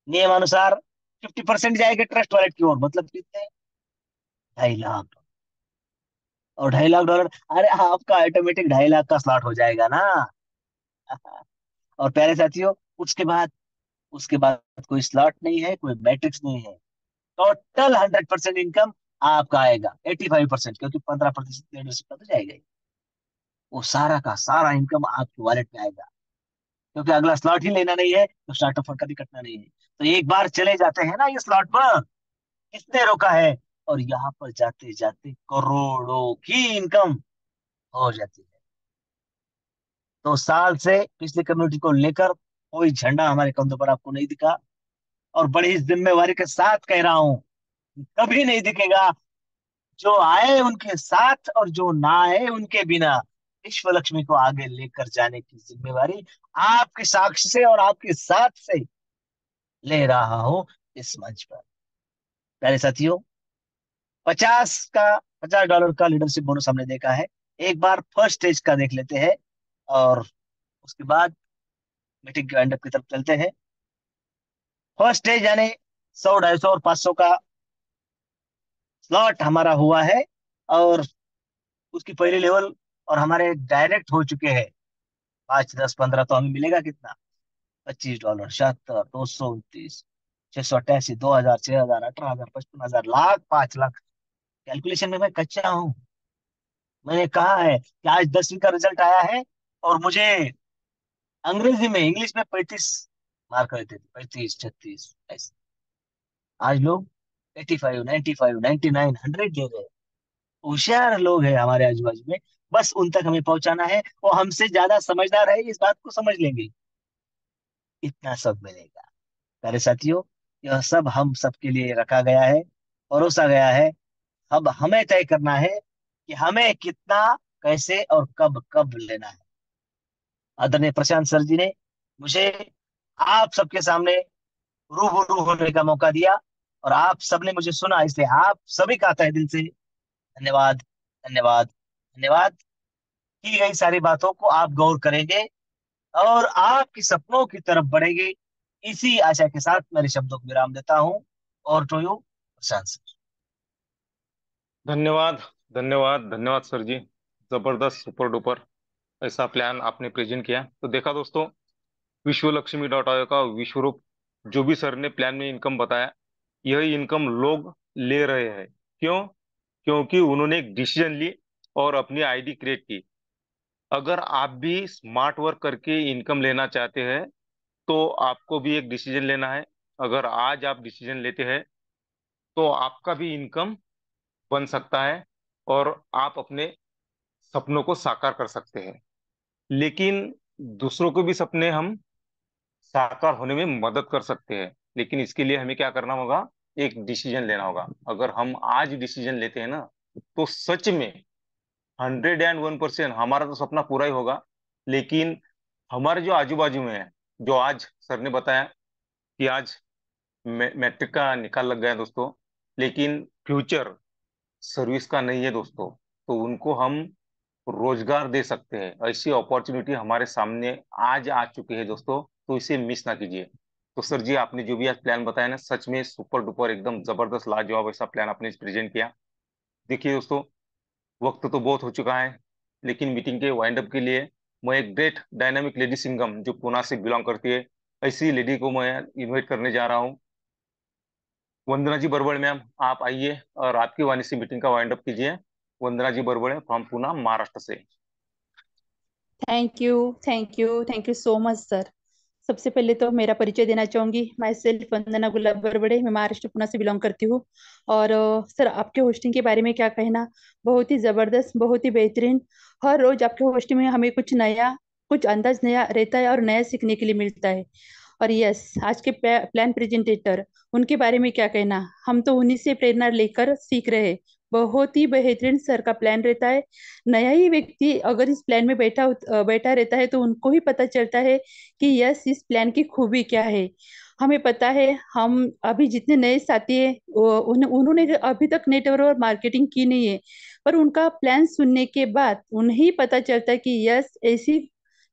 नियमानुसार 50% जाएगा ट्रस्ट वॉलेट की ओर, मतलब कितने, $2.5 लाख। और $2.5 लाख, अरे आपका ऑटोमेटिक 2.5 लाख का स्लॉट हो जाएगा ना। और प्यारे साथियों, उसके बाद कोई स्लॉट नहीं है, कोई मैट्रिक्स नहीं है, टोटल 100% इनकम आपका आएगा। 85%, क्योंकि 15% लीडरशिप का तो जाएगा ही। वो सारा का सारा इनकम आपके वॉलेट में आएगा, क्योंकि अगला स्लॉट ही लेना नहीं है, तो स्टार्टअप फंड कभी कटना नहीं है। तो एक बार चले जाते हैं ना ये स्लॉट पर, किसने रोका है, और यहाँ पर जाते जाते करोड़ों की इनकम हो जाती है। तो साल से पिछली कम्युनिटी को लेकर कोई झंडा हमारे कंधों पर आपको नहीं दिखा, और बड़ी जिम्मेवारी के साथ कह रहा हूं, कभी नहीं दिखेगा। जो आए उनके साथ, और जो ना आए उनके बिना, विश्व लक्ष्मी को आगे लेकर जाने की जिम्मेवारी आपके साक्ष्य से और आपके साथ से ले रहा हूं इस मंच पर। प्यारे साथियों, 50 डॉलर का लीडरशिप बोनस हमने देखा है। एक बार फर्स्ट स्टेज का देख लेते हैं, और उसके बाद मीटिंग के एंड की तरफ चलते हैं। फर्स्ट स्टेज यानी 100, 250 और 500 का स्लॉट हमारा हुआ है, और उसकी पहली लेवल और हमारे डायरेक्ट हो चुके हैं। 5, 10, 15, तो हमें मिलेगा कितना, $25, 76, 229, 688, 2,000, 6,000, 18,000, 55,000, लाख, 5 लाख। कैलकुलेशन में मैं कच्चा हूँ। मैंने कहा है कि आज 10वीं का रिजल्ट आया है, और मुझे अंग्रेजी में, इंग्लिश में 35 मार्क रहते थे, 35, 36 ऐसे। आज लोग 85, 95, 99, 100 दे रहे हैं। होशियार लोग हैं हमारे आजू बाजू में, बस उन तक हमें पहुंचाना है। वो हमसे ज्यादा समझदार है, इस बात को समझ लेंगे। इतना सब मिलेगा। प्यारे साथियों, यह सब हम सबके लिए रखा गया है, परोसा गया है। अब हमें तय करना है कि हमें कितना, कैसे और कब कब लेना है। आदरणीय प्रशांत सर जी ने मुझे आप सबके सामने रूबरू होने का मौका दिया, और आप सबने मुझे सुना, इसलिए आप सभी का तहे दिल से धन्यवाद, धन्यवाद, धन्यवाद। की गई सारी बातों को आप गौर करेंगे, और आपके सपनों की तरफ बढ़ेंगे। इसी आशा के साथ मेरे शब्दों को विराम देता हूं। और टू यू, प्रशांत सर। धन्यवाद, धन्यवाद, धन्यवाद सर जी। जबरदस्त, सुपर डुपर ऐसा प्लान आपने प्रेजेंट किया। तो देखा दोस्तों, विश्व लक्ष्मी डॉट आयो का विश्वरूप, जो भी सर ने प्लान में इनकम बताया, यही इनकम लोग ले रहे हैं। क्यों? क्योंकि उन्होंने एक डिसीजन ली और अपनी आईडी क्रिएट की। अगर आप भी स्मार्ट वर्क करके इनकम लेना चाहते हैं, तो आपको भी एक डिसीजन लेना है। अगर आज आप डिसीजन लेते हैं, तो आपका भी इनकम बन सकता है, और आप अपने सपनों को साकार कर सकते हैं। लेकिन दूसरों को भी सपने हम साकार होने में मदद कर सकते हैं। लेकिन इसके लिए हमें क्या करना होगा? एक डिसीजन लेना होगा। अगर हम आज डिसीजन लेते हैं ना, तो सच में 101% हमारा तो सपना पूरा ही होगा। लेकिन हमारे जो आजू बाजू में है, जो आज सर ने बताया कि आज मैट्रिक का निकाल लग गया है दोस्तों, लेकिन फ्यूचर सर्विस का नहीं है दोस्तों, तो उनको हम रोजगार दे सकते हैं। ऐसी अपॉर्चुनिटी हमारे सामने आज आ चुकी है दोस्तों, तो इसे मिस ना कीजिए। तो सर जी, आपने जो भी आज प्लान बताया ना, सच में सुपर डुपर एकदम जबरदस्त लाजवाब ऐसा प्लान आपने प्रेजेंट किया। देखिए दोस्तों, वक्त तो बहुत हो चुका है, लेकिन मीटिंग के वाइंड अप के लिए मैं एक ग्रेट डायनामिक लेडी सिंगम जो पुणे से बिलोंग करती है, ऐसी लेडी को मैं इनवाइट करने जा रहा हूँ। वंदना जी बरबड़ मैम, आप आइए और आपकी वाणी से मीटिंग का वाइंड अप कीजिए। वंदना जी बरबड़े फ्रॉम पुणे, महाराष्ट्र से। Thank you, thank you, thank you so much sir. सबसे पहले तो मेरा परिचय देना चाहूंगी। माई सेल्फ वंदना गुलाब बरबड़े, मैं महाराष्ट्र पुणे से बिलोंग करती हूँ। और सर, आपके होस्टिंग के बारे में क्या कहना। बहुत ही जबरदस्त, बहुत ही बेहतरीन। हर रोज आपके होस्टिंग में हमें कुछ नया, कुछ अंदाज नया रहता है और नया सीखने के लिए मिलता है। और यस, आज के प्लान प्रेजेंटेटर, उनके बारे में क्या कहना। हम तो उन्हीं से प्रेरणा लेकर सीख रहे हैं। बहुत ही बेहतरीन सर का प्लान रहता है। नया ही व्यक्ति अगर इस प्लान में बैठा रहता है तो उनको ही पता चलता है कि यस, इस प्लान की खूबी क्या है। हमें पता है, हम अभी जितने नए साथी है उन्होंने अभी तक नेटवर्क और मार्केटिंग की नहीं है, पर उनका प्लान सुनने के बाद उन्हें ही पता चलता है कि यस, ऐसी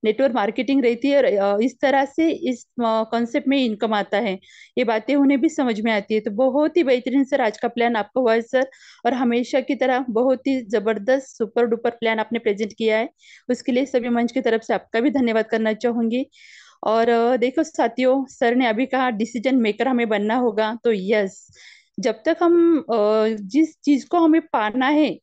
नेटवर्क मार्केटिंग रहती है और इस तरह से इस कॉन्सेप्ट में इनकम आता है। ये बातें उन्हें भी समझ में आती है। तो बहुत ही बेहतरीन सर आज का प्लान आपका हुआ है सर, और हमेशा की तरह बहुत ही जबरदस्त सुपर डुपर प्लान आपने प्रेजेंट किया है। उसके लिए सभी मंच की तरफ से आपका भी धन्यवाद करना चाहूंगी। और देखो साथियों, सर ने अभी कहा डिसीजन मेकर हमें बनना होगा, तो यस, जब तक हम जिस चीज को हमें पाना है,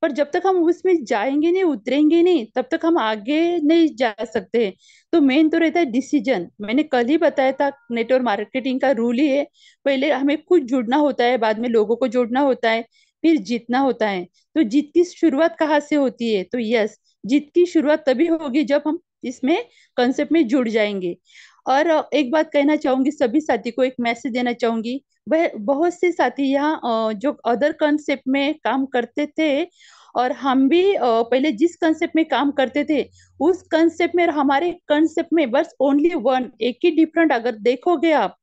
पर जब तक हम उसमें जाएंगे नहीं, उतरेंगे नहीं, तब तक हम आगे नहीं जा सकते। तो मेन तो रहता है डिसीजन। मैंने कल ही बताया था, नेटवर्क मार्केटिंग का रूल ही है, पहले हमें खुद जुड़ना होता है, बाद में लोगों को जोड़ना होता है, फिर जीतना होता है। तो जीत की शुरुआत कहाँ से होती है? तो यस, जीत की शुरुआत तभी होगी जब हम इसमें कंसेप्ट में जुड़ जाएंगे। और एक बात कहना चाहूंगी, सभी साथी को एक मैसेज देना चाहूंगी। वह बहुत से साथी यहाँ जो अदर कंसेप्ट में काम करते थे, और हम भी पहले जिस कंसेप्ट में काम करते थे, उस कंसेप्ट में और हमारे कंसेप्ट में बस ओनली वन, एक ही डिफरेंट अगर देखोगे आप,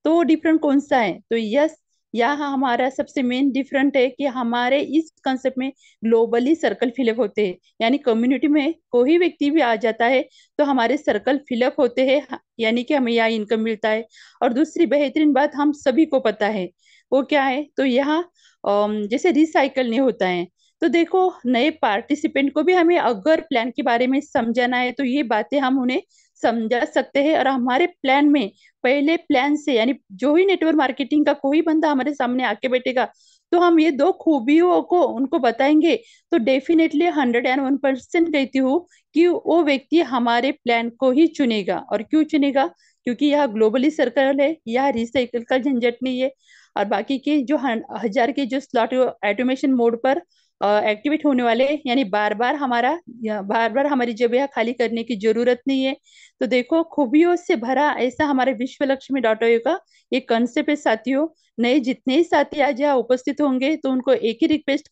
तो वो डिफरेंट कौन सा है? तो यस, यहाँ हमारा सबसे मेन डिफरेंट है कि हमारे इस कंसेप्ट में ग्लोबली सर्कल फिलअप होते हैं। यानी कम्युनिटी में कोई व्यक्ति भी आ जाता है तो हमारे सर्कल फिलअप होते हैं, यानी कि हमें यहाँ इनकम मिलता है। और दूसरी बेहतरीन बात हम सभी को पता है, वो क्या है? तो यहाँ जैसे रिसाइकल नहीं होता है। तो देखो, नए पार्टिसिपेंट को भी हमें अगर प्लान के बारे में समझाना है तो ये बातें हम उन्हें समझा सकते हैं। और हमारे प्लान में पहले प्लान से, यानी जो ही नेटवर्क मार्केटिंग का कोई बंदा हमारे सामने आके बैठेगा, तो हम ये दो खूबियों को उनको बताएंगे, तो डेफिनेटली 101% कहती हूँ कि वो व्यक्ति हमारे प्लान को ही चुनेगा। और क्यों चुनेगा? क्योंकि यह ग्लोबली सर्कल है, यह रिसाइकल का झंझट नहीं है। और बाकी के जो 1000 के जो स्लॉट ऑटोमेशन मोड पर एक्टिवेट होने वाले हैं, यानी बार बार हमारी जगह खाली करने की जरूरत नहीं है। तो देखो, खूबियों से भरा ऐसा हमारे विश्व लक्ष्मी डॉट ओ का एक कंसेप्ट है साथियों। नए जितने ही साथी आज यहाँ उपस्थित होंगे, तो उनको एक ही रिक्वेस्ट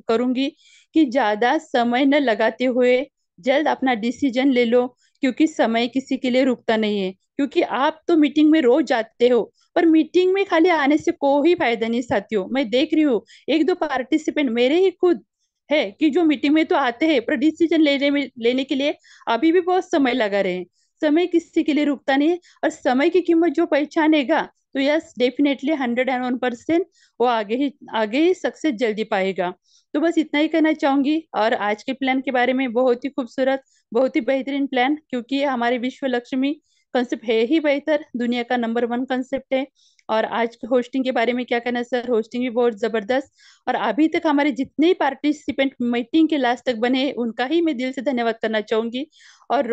करूंगी कि ज्यादा समय न लगाते हुए जल्द अपना डिसीजन ले लो, क्योंकि समय किसी के लिए रुकता नहीं है। क्योंकि आप तो मीटिंग में रोज जाते हो, पर मीटिंग में खाली आने से कोई फायदा नहीं साथियों। मैं देख रही हूँ एक दो पार्टिसिपेंट मेरे ही खुद है कि जो मीटिंग में तो आते हैं, पर डिसीजन लेने के लिए अभी भी बहुत समय लगा रहे हैं। समय किसी के लिए रुकता नहीं है, और समय की कीमत जो पहचानेगा, तो यस, डेफिनेटली 101% वो आगे ही सक्सेस जल्दी पाएगा। तो बस इतना ही कहना चाहूंगी। और आज के प्लान के बारे में बहुत ही खूबसूरत, बहुत ही बेहतरीन प्लान, क्योंकि हमारे विश्व लक्ष्मी कंसेप्ट है ही बेहतर, दुनिया का नंबर 1 कंसेप्ट है। और आज होस्टिंग के बारे में क्या कहना सर? होस्टिंग भी बहुत जबरदस्त। और अभी तक हमारे जितने पार्टिसिपेंट मीटिंग के लास्ट तक बने, उनका ही मैं दिल से धन्यवाद करना चाहूंगी। और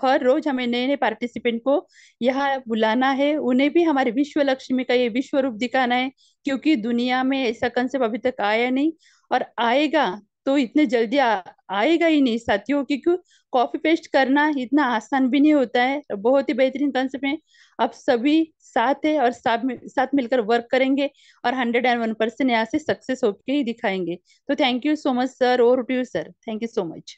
हर रोज हमें नए नए पार्टिसिपेंट को यहाँ बुलाना है, उन्हें भी हमारे विश्व लक्ष्मी का ये विश्व रूप दिखाना है। क्योंकि दुनिया में ऐसा कंसेप्ट अभी तक आया नहीं, और आएगा तो इतने जल्दी आएगा ही नहीं साथियों, क्योंकि कॉपी पेस्ट करना इतना आसान भी नहीं होता है। बहुत ही बेहतरीन कंसेप्ट है। आप सभी साथ है, और साथ मिलकर वर्क करेंगे, और 101% यहाँ से सक्सेस होके ही दिखाएंगे। तो thank you so much sir, over to you sir, thank you so much.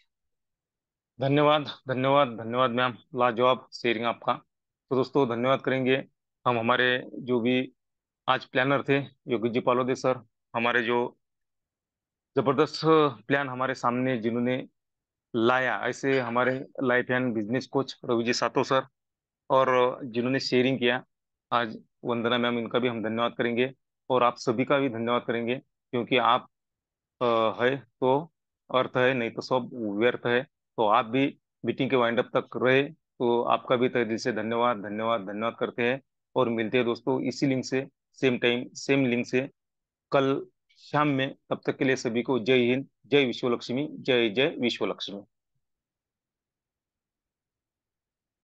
धन्यवाद धन्यवाद धन्यवाद मैम, लाजवाब शेयरिंग आपका। तो दोस्तों धन्यवाद करेंगे हम हमारे जो भी आज प्लानर थे, योगी जी पालोदे सर, हमारे जो जबरदस्त प्लान हमारे सामने जिन्होंने लाया, ऐसे हमारे life and business coach Ravi ji Sato sir, और जिन्होंने शेयरिंग किया आज, वंदना मैम, इनका भी हम धन्यवाद करेंगे। और आप सभी का भी धन्यवाद करेंगे, क्योंकि आप है तो अर्थ है, नहीं तो सब व्यर्थ है। तो आप भी मीटिंग के वाइंड अप तक रहे, तो आपका भी तहे दिल से धन्यवाद धन्यवाद धन्यवाद करते हैं। और मिलते हैं दोस्तों इसी लिंक से, सेम टाइम सेम लिंक से, कल शाम में। तब तक के लिए सभी को जय हिंद, जय विश्व लक्ष्मी, जय जय विश्व लक्ष्मी।